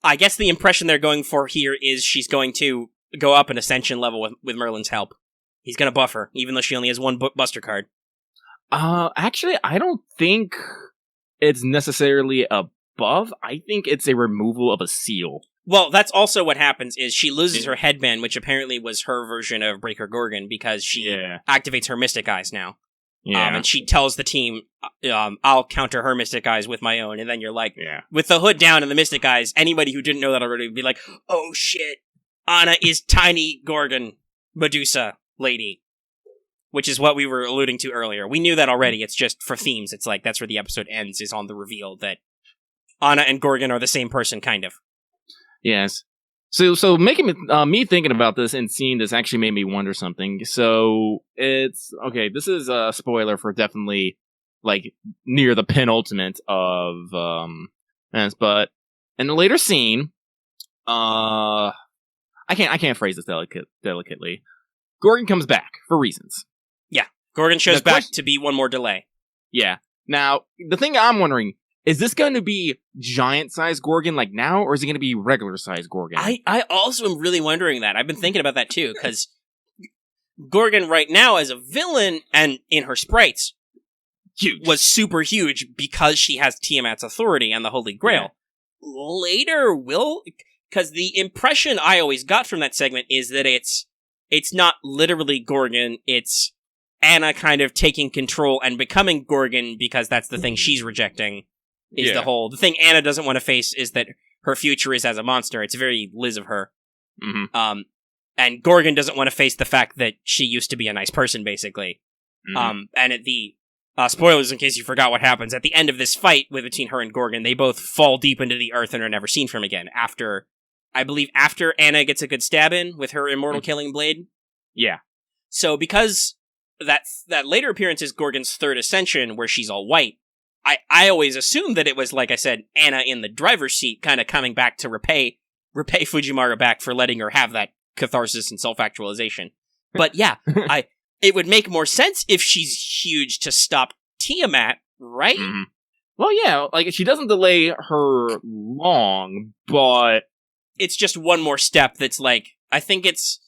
I guess the impression they're going for here is she's going to go up an ascension level with Merlin's help. He's going to buff her, even though she only has one Buster card. Actually, I don't think it's necessarily a buff. I think it's a removal of a seal. Well, that's also what happens is she loses her headband, which apparently was her version of Breaker Gorgon, because she activates her Mystic Eyes now. Yeah. And she tells the team, I'll counter her Mystic Eyes with my own. And then you're like, with the hood down and the Mystic Eyes, anybody who didn't know that already would be like, oh shit, Anna is tiny Gorgon Medusa lady. Which is what we were alluding to earlier. We knew that already, it's just for themes. It's like, that's where the episode ends, is on the reveal that Anna and Gorgon are the same person, kind of. Yes. So making me thinking about this and seeing this actually made me wonder something. So it's okay. This is a spoiler for definitely like near the penultimate of events, but in the later scene, I can't phrase this delicately. Gorgon comes back for reasons. Yeah, Gorgon shows back to be one more delay. Yeah. Now the thing I'm wondering. Is this going to be giant-sized Gorgon like now, or is it going to be regular-sized Gorgon? I also am really wondering that. I've been thinking about that too, because Gorgon right now as a villain, and in her sprites, was super huge because she has Tiamat's authority and the Holy Grail. Yeah. Later, because the impression I always got from that segment is that it's not literally Gorgon, it's Anna kind of taking control and becoming Gorgon because that's the thing she's rejecting. The thing Anna doesn't want to face is that her future is as a monster. It's very Liz of her. Mm-hmm. And Gorgon doesn't want to face the fact that she used to be a nice person, basically. Mm-hmm. And at the spoilers, in case you forgot what happens, at the end of this fight between her and Gorgon, they both fall deep into the earth and are never seen from again. After Anna gets a good stab in with her immortal killing blade. Yeah. So because that later appearance is Gorgon's third ascension, where she's all white, I always assumed that it was, like I said, Anna in the driver's seat kind of coming back to repay Fujiwara back for letting her have that catharsis and self-actualization. But yeah, it would make more sense if she's huge to stop Tiamat, right? Mm-hmm. Well, yeah, like, she doesn't delay her long, but... It's just one more step that's like, I think it's...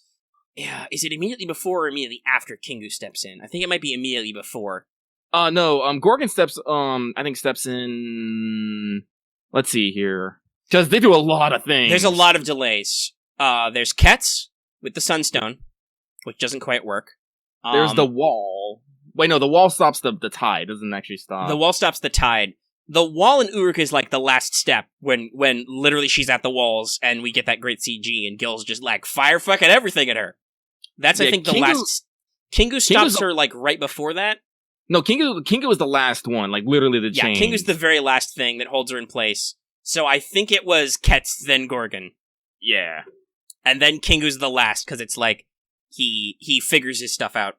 Yeah, is it immediately before or immediately after Kingu steps in? I think it might be immediately before. No, Gorgon steps in... Let's see here. Because they do a lot of things. There's a lot of delays. There's Ketz with the Sunstone, which doesn't quite work. There's the wall. Wait, no, the wall stops the tide. It doesn't actually stop. The wall stops the tide. The wall in Uruk is like the last step when literally she's at the walls and we get that great CG and Gil's just like fire fucking everything at her. That's, I think, the last... Kingu stops her like right before that. No, Kingu was the last one, like literally the chain. Yeah, Kingu's the very last thing that holds her in place. So I think it was Ketz, then Gorgon. Yeah. And then Kingu's the last, because it's like, he figures his stuff out.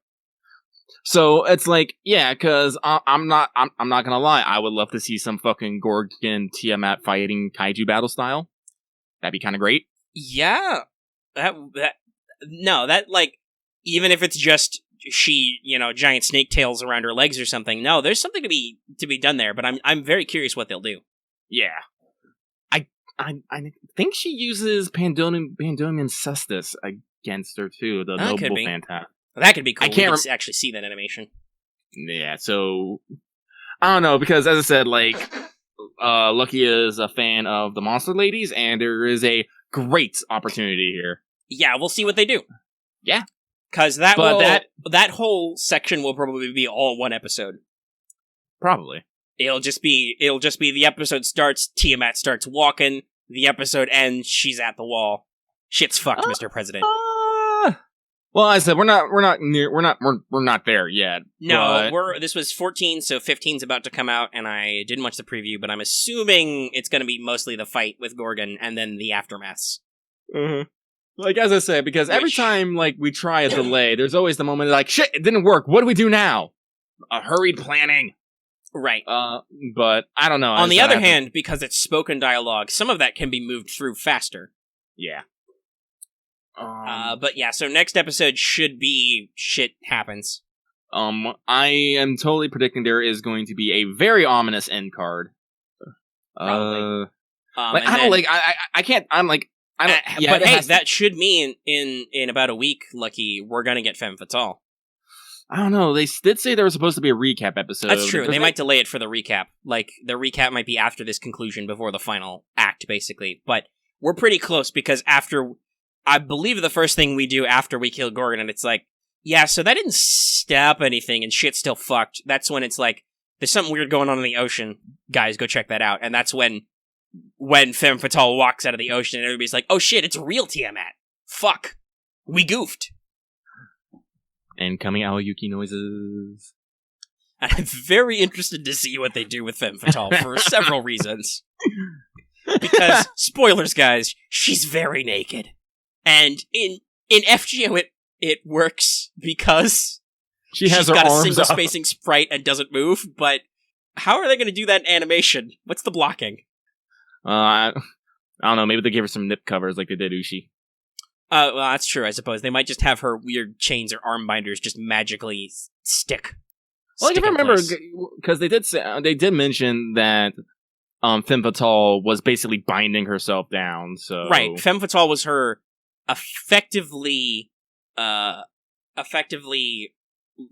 So it's like, yeah, because I'm not gonna lie, I would love to see some fucking Gorgon Tiamat fighting kaiju battle style. That'd be kind of great. Yeah. Even if it's just she, giant snake tails around her legs or something. No, there's something to be done there, but I'm very curious what they'll do. Yeah. I think she uses Pandemian Cestus against her too. The That could noble be. phantasm. That could be cool. I can't We can actually see that animation. Yeah, so I don't know, because as I said, like Lucky is a fan of the Monster Ladies, and there is a great opportunity here. Yeah, we'll see what they do. Yeah. Because that whole section will probably be all one episode. Probably. It'll just be the episode starts, Tiamat starts walking, the episode ends, she's at the wall. Shit's fucked, Mr. President. Well, I said we're not there yet. No, this was 14, so 15's about to come out, and I didn't watch the preview, but I'm assuming it's going to be mostly the fight with Gorgon and then the aftermaths. Mm-hmm. Like, as I said, because every time, like, we try a delay, there's always the moment like, shit, it didn't work, what do we do now? A hurried planning. Right. But, I don't know. On the other hand, because it's spoken dialogue, some of that can be moved through faster. Yeah. But yeah, so next episode should be shit happens. I am totally predicting there is going to be a very ominous end card. Probably. I can't, I'm like, I don't, but hey, that should mean in about a week, Lucky, we're gonna get Femme Fatale. I don't know. They did say there was supposed to be a recap episode. That's true. They might delay it for the recap. Like, the recap might be after this conclusion, before the final act, basically. But we're pretty close, because after, I believe the first thing we do after we kill Gorgon, and it's like, yeah, so that didn't stop anything, and shit's still fucked. That's when it's like, there's something weird going on in the ocean. Guys, go check that out. And that's when Femme Fatale walks out of the ocean and everybody's like, oh shit, it's real Tiamat. Fuck. We goofed. And coming Aoyuki noises. I'm very interested to see what they do with Femme Fatale for several reasons. Because, spoilers guys, she's very naked. And in FGO it works because she's got a single spacing sprite and doesn't move, but how are they going to do that in animation? What's the blocking? I don't know, maybe they gave her some nip covers like they did Ushi. Well, that's true, I suppose. They might just have her weird chains or arm binders just magically stick. Well, I can remember, because they did mention that Femme Fatale was basically binding herself down, so... Right, Femme Fatale was her effectively,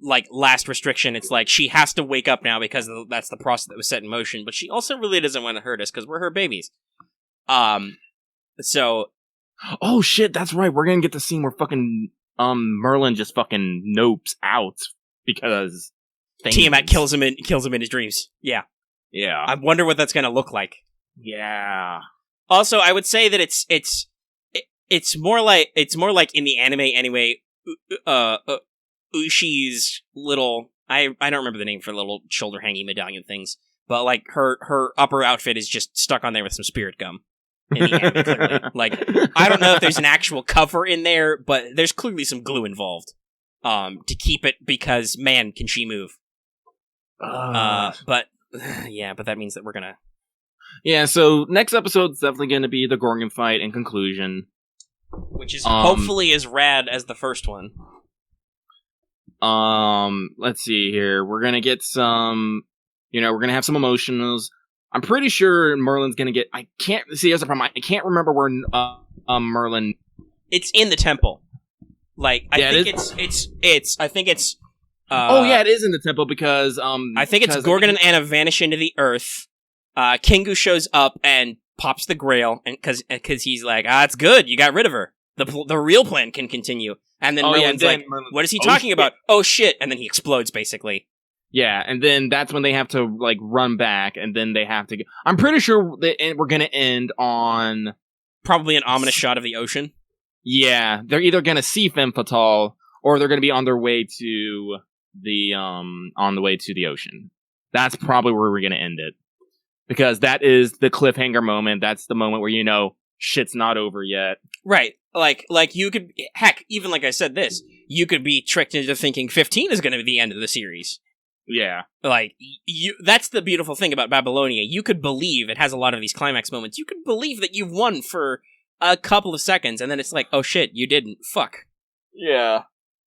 like, last restriction. It's like, she has to wake up now because that's the process that was set in motion, but she also really doesn't want to hurt us because we're her babies. So... Oh shit, that's right, we're gonna get the scene where fucking, Merlin just fucking nopes out because... Tiamat kills him in his dreams. Yeah. Yeah. I wonder what that's gonna look like. Yeah. Also, I would say that it's more like in the anime anyway, Ushi's little, I don't remember the name for the little shoulder hanging medallion things, but like her upper outfit is just stuck on there with some spirit gum. In the anime, clearly. Like, I don't know if there's an actual cover in there, but there's clearly some glue involved. To keep it, because man, can she move. But that means that we're gonna... Yeah, so next episode's definitely gonna be the Gorgon fight and conclusion. Which is hopefully as rad as the first one. Let's see here. We're gonna get some, we're gonna have some emotionals. I'm pretty sure Merlin's gonna get, I can't see as a problem. I can't remember where, Merlin... It's in the temple. Like, I think it's oh yeah, it is in the temple because I think it's Gorgon and Anna vanish into the earth. Kingu shows up and pops the Grail, and because he's like, it's good, you got rid of her. The real plan can continue. And then Merlin's what is he talking about? Oh shit! And then he explodes basically. Yeah, and then that's when they have to like run back, and then they have to. I'm pretty sure we're gonna end on probably an ominous shot of the ocean. Yeah, they're either gonna see Femme Fatale or they're gonna be on their way to the ocean. That's probably where we're gonna end it. Because that is the cliffhanger moment. That's the moment where shit's not over yet. Right. Like you could, heck, even like I said this, you could be tricked into thinking 15 is gonna be the end of the series. Yeah. Like, that's the beautiful thing about Babylonia. You could believe, it has a lot of these climax moments, you could believe that you've won for a couple of seconds, and then it's like, oh shit, you didn't. Fuck. Yeah.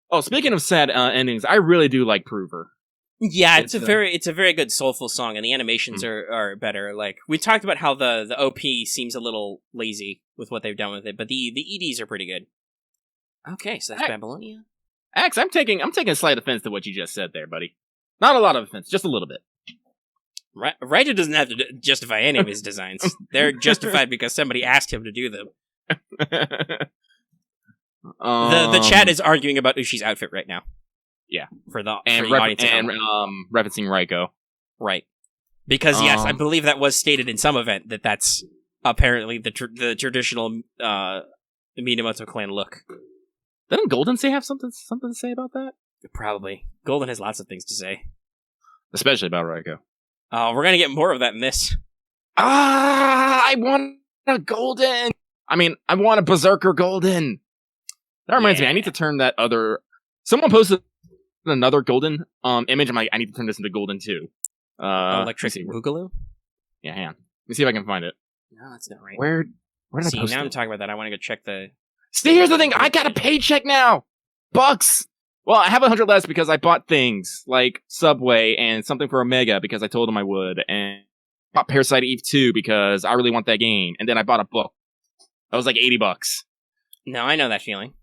Oh, speaking of sad endings, I really do like Prover. Yeah, it's a very good soulful song, and the animations are better. Like we talked about how the OP seems a little lazy with what they've done with it, but the EDs are pretty good. Okay, so that's Babylonia. Axe, I'm taking a slight offense to what you just said there, buddy. Not a lot of offense, just a little bit. Raija doesn't have to justify any of his designs. They're justified because somebody asked him to do them. The chat is arguing about Ushi's outfit right now. Yeah, for the audience and referencing Raiko, right? Because yes, I believe that was stated in some event that's apparently the traditional Minamoto clan look. Doesn't Golden Say have something to say about that? Probably. Golden has lots of things to say, especially about Raiko. We're gonna get more of that in this. I want a Golden. I mean, I want a Berserker Golden. That reminds me, I need to turn that other. Someone posted another Golden image. I'm like, I need to turn this into Golden too. Electric Boogaloo? Yeah, hang on. Let me see if I can find it. No, that's not right. Where did I post now it? I'm talking about that. I want to go check the... See, here's the thing. I got a paycheck now. Bucks. Well, I have 100 less because I bought things like Subway and something for Omega because I told them I would, and bought Parasite Eve 2 because I really want that game, and then I bought a book. That was like $80. No, I know that feeling.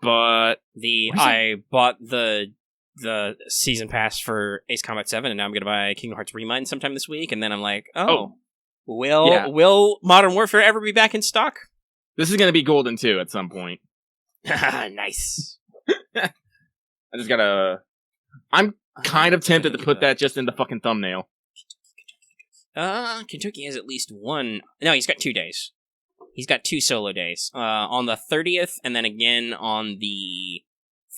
But I bought the season pass for Ace Combat 7, and now I'm going to buy Kingdom Hearts Remind sometime this week, and then I'm like, will Modern Warfare ever be back in stock? This is going to be Golden too at some point. Nice. I just gotta... I'm kind of tempted to put that just in the fucking thumbnail. Kentucky has at least one... No, he's got 2 days. He's got 2 solo days. On the 30th, and then again on the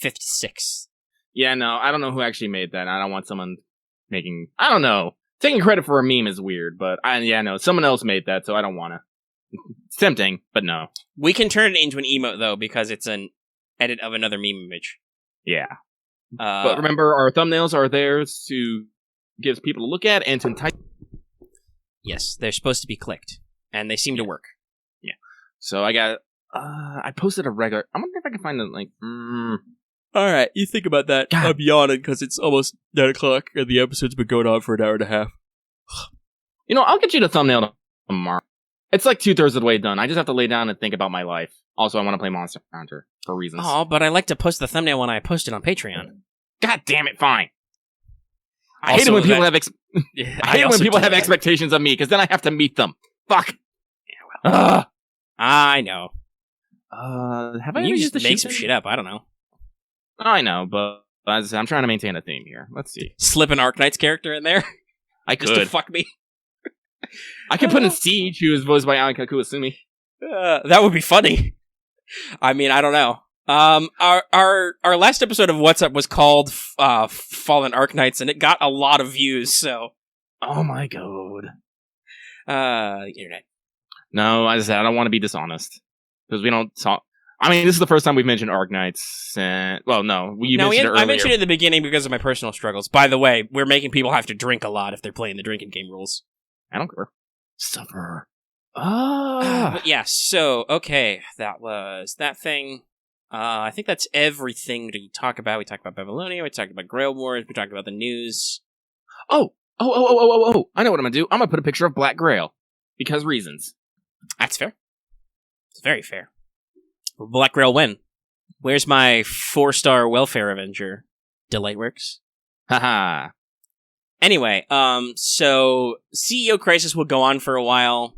5th to 6th. Yeah, no, I don't know who actually made that. I don't want someone making... I don't know. Taking credit for a meme is weird, but someone else made that, so I don't want to. It's tempting, but no. We can turn it into an emote, though, because it's an edit of another meme image. Yeah. But remember, our thumbnails are there to give people to look at and to entice... Yes, they're supposed to be clicked, and they seem to work. Yeah. So I got... I posted a regular... I wonder if I can find it, Alright, you think about that. God. I'm yawning because it's almost 9 o'clock, and the episode's been going on for an hour and a half. I'll get you the thumbnail tomorrow. It's like 2/3 of the way done. I just have to lay down and think about my life. Also, I want to play Monster Hunter for reasons. Oh, but I like to post the thumbnail when I post it on Patreon. God damn it, fine. I hate it when people have have expectations of me, because then I have to meet them. Fuck. Yeah, well, I know. Have I you used just the make some shit up? I don't know. I know, but as I say, I'm trying to maintain a theme here. Let's see. Slip an Arknight's character in there? I could. Just to fuck me? I could put in Siege, who is voiced by Anka Kuasumi. That would be funny. I mean, I don't know. Our last episode of What's Up was called Fallen Arknights, and it got a lot of views, so... Oh my god. The internet. No, as I said, I don't want to be dishonest. Because we don't talk... I mean, this is the first time we've mentioned Arknights, and... Well, no, mentioned it earlier. I mentioned it in the beginning because of my personal struggles. By the way, we're making people have to drink a lot if they're playing the drinking game rules. I don't care. Suffer. But yeah, so, okay, that was that thing. I think that's everything to talk about. We talked about Babylonia, we talked about Grail War, we talked about the news. Oh! I know what I'm gonna do. I'm gonna put a picture of Black Grail. Because reasons. That's fair. It's very fair. Will Black Grail win? Where's my 4-star welfare avenger? Delightworks? Haha. Anyway, so CEO Crisis will go on for a while.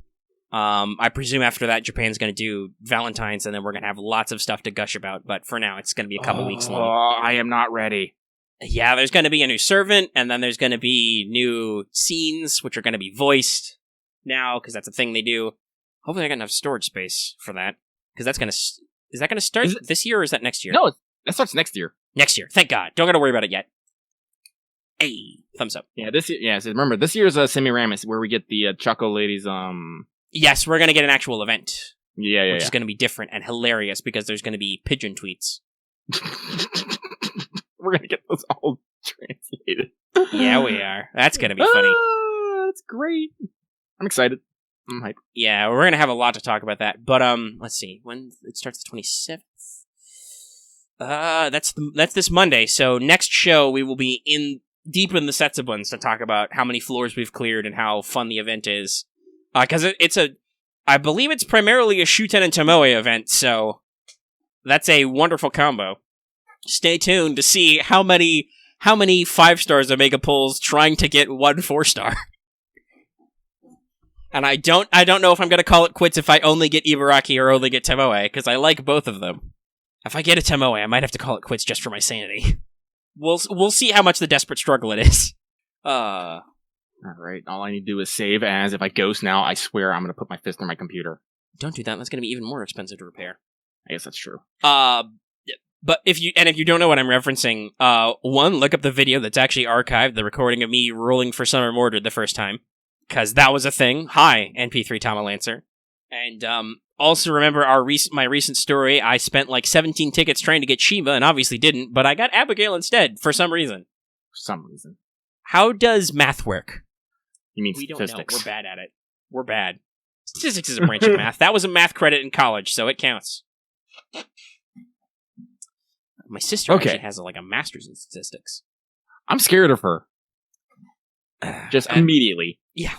I presume after that, Japan's going to do Valentine's, and then we're going to have lots of stuff to gush about. But for now, it's going to be a couple weeks long. Oh, I am not ready. Yeah, there's going to be a new servant, and then there's going to be new scenes, which are going to be voiced now, because that's a thing they do. Hopefully I got enough storage space for that, because that's going to... Is that going to start this year, or is that next year? No, that starts next year. Next year. Thank God. Don't got to worry about it yet. Hey, thumbs up. Yeah, this year. Yeah, so remember, this year's Semiramis, where we get the Choco Ladies, Yes, we're going to get an actual event. Yeah. Which is going to be different and hilarious, because there's going to be pigeon tweets. We're going to get those all translated. Yeah, we are. That's going to be funny. That's great. I'm excited. I'm hyped. Yeah, we're going to have a lot to talk about that. But, let's see. When it starts the 27th? That's this Monday. So next show, we will be in deep in the Setsubuns to talk about how many floors we've cleared and how fun the event is. Because I believe it's primarily a Shuten and Tomoe event, so that's a wonderful combo. Stay tuned to see how many 5 stars Omega pulls trying to get 1 4-star. And I don't know if I'm going to call it quits if I only get Ibaraki or only get Tomoe, because I like both of them. If I get a Tomoe, I might have to call it quits just for my sanity. We'll see how much the desperate struggle it is. Alright, all I need to do is save as if I ghost now, I swear I'm going to put my fist in my computer. Don't do that, that's going to be even more expensive to repair. I guess that's true. But if you don't know what I'm referencing, one, look up the video that's actually archived, the recording of me rolling for Summer Mordred the first time. Because that was a thing. Hi, NP3 Tomalancer. And also remember my recent story. I spent like 17 tickets trying to get Shiva and obviously didn't, but I got Abigail instead for some reason. For some reason. How does math work? You mean we statistics? Don't know. We're bad at it. We're bad. Statistics is a branch of math. That was a math credit in college, so it counts. My sister actually has a master's in statistics. I'm scared of her. Just immediately. Yeah.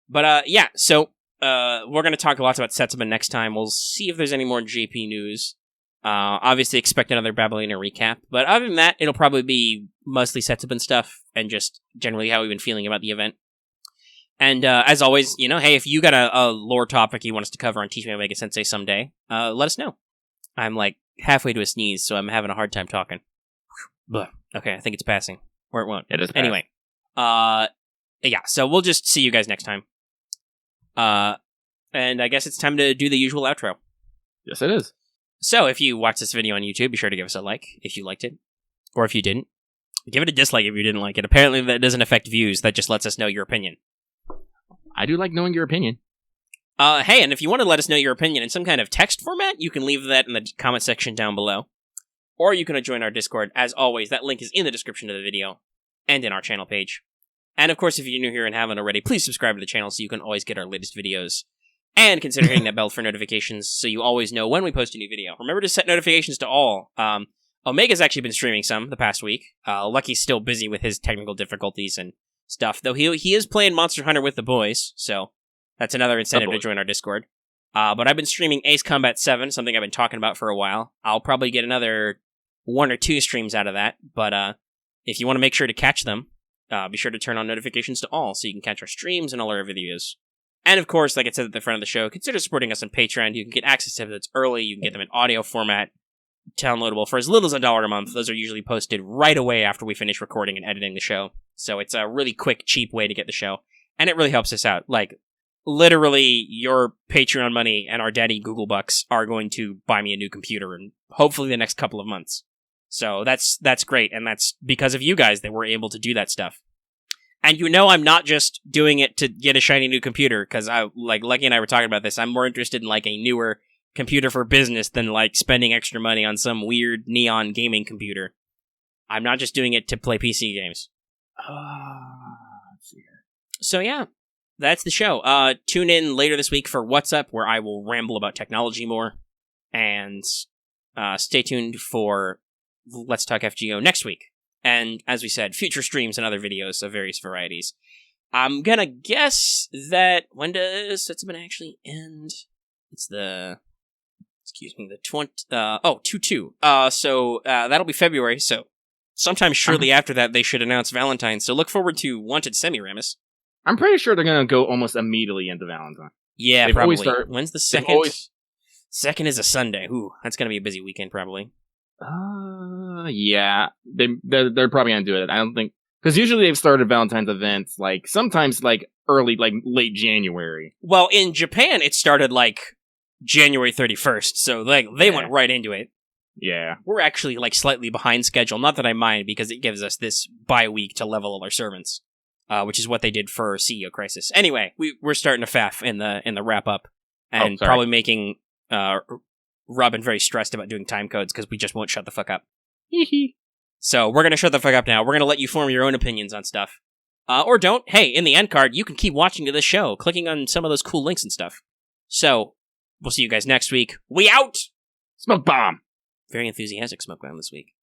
But, so, we're going to talk a lot about Setsubun next time. We'll see if there's any more JP news. Obviously expect another Babylonia recap. But other than that, it'll probably be mostly Setsubun stuff and just generally how we've been feeling about the event. And, as always, hey, if you got a lore topic you want us to cover on Teach Me Omega-Sensei someday, let us know. I'm, halfway to a sneeze, so I'm having a hard time talking. Blah. Okay, I think it's passing. Or it won't. It is anyway. Yeah, so we'll just see you guys next time. And I guess it's time to do the usual outro. Yes, it is. So, if you watch this video on YouTube, be sure to give us a like if you liked it. Or if you didn't, give it a dislike if you didn't like it. Apparently that doesn't affect views, that just lets us know your opinion. I do like knowing your opinion. Hey, and if you want to let us know your opinion in some kind of text format, you can leave that in the comment section down below. Or you can join our Discord. As always, that link is in the description of the video and in our channel page. And of course, if you're new here and haven't already, please subscribe to the channel so you can always get our latest videos. And consider hitting that bell for notifications so you always know when we post a new video. Remember to set notifications to all. Omega's actually been streaming some the past week. Lucky's still busy with his technical difficulties and stuff, though he is playing Monster Hunter with the boys, so that's another incentive to join our Discord. But I've been streaming Ace Combat 7, something I've been talking about for a while. I'll probably get another 1 or 2 streams out of that, but if you want to make sure to catch them, be sure to turn on notifications to all so you can catch our streams and all our videos. And of course, like I said at the front of the show, consider supporting us on Patreon. You can get access to episodes early, you can get them in audio format, downloadable for as little as $1 a month. Those are usually posted right away after we finish recording and editing the show. So it's a really quick, cheap way to get the show. And it really helps us out. Literally, your Patreon money and our daddy Google Bucks are going to buy me a new computer in hopefully the next couple of months. So that's great, and that's because of you guys that we're able to do that stuff. And I'm not just doing it to get a shiny new computer, because Lucky and I were talking about this, I'm more interested in a newer computer for business than spending extra money on some weird neon gaming computer. I'm not just doing it to play PC games. Let's see here. So yeah, that's the show. Tune in later this week for What's Up, where I will ramble about technology more. And stay tuned for Let's Talk FGO next week. And as we said, future streams and other videos of various varieties. I'm gonna guess that when does Setsubun actually end? It's the 2/2. So that'll be February. So sometime shortly after that, they should announce Valentine's. So look forward to Wanted Semiramis. I'm pretty sure they're gonna go almost immediately into Valentine. Yeah, they've probably. When's the 2nd? 2nd is a Sunday. Ooh, that's gonna be a busy weekend, probably. Yeah, they're probably gonna do it. I don't think, because usually they've started Valentine's events sometimes early, late January. Well, in Japan, it started January 31st, so they went right into it. Yeah, we're actually slightly behind schedule. Not that I mind, because it gives us this bye week to level all our servants, which is what they did for CEO Crisis. Anyway, we're starting to faff in the wrap up, and probably making Robin very stressed about doing time codes because we just won't shut the fuck up. So we're going to shut the fuck up now. We're going to let you form your own opinions on stuff. Or don't. Hey, in the end card, you can keep watching to this show, clicking on some of those cool links and stuff. So, we'll see you guys next week. We out! Smoke bomb! Very enthusiastic smoke bomb this week.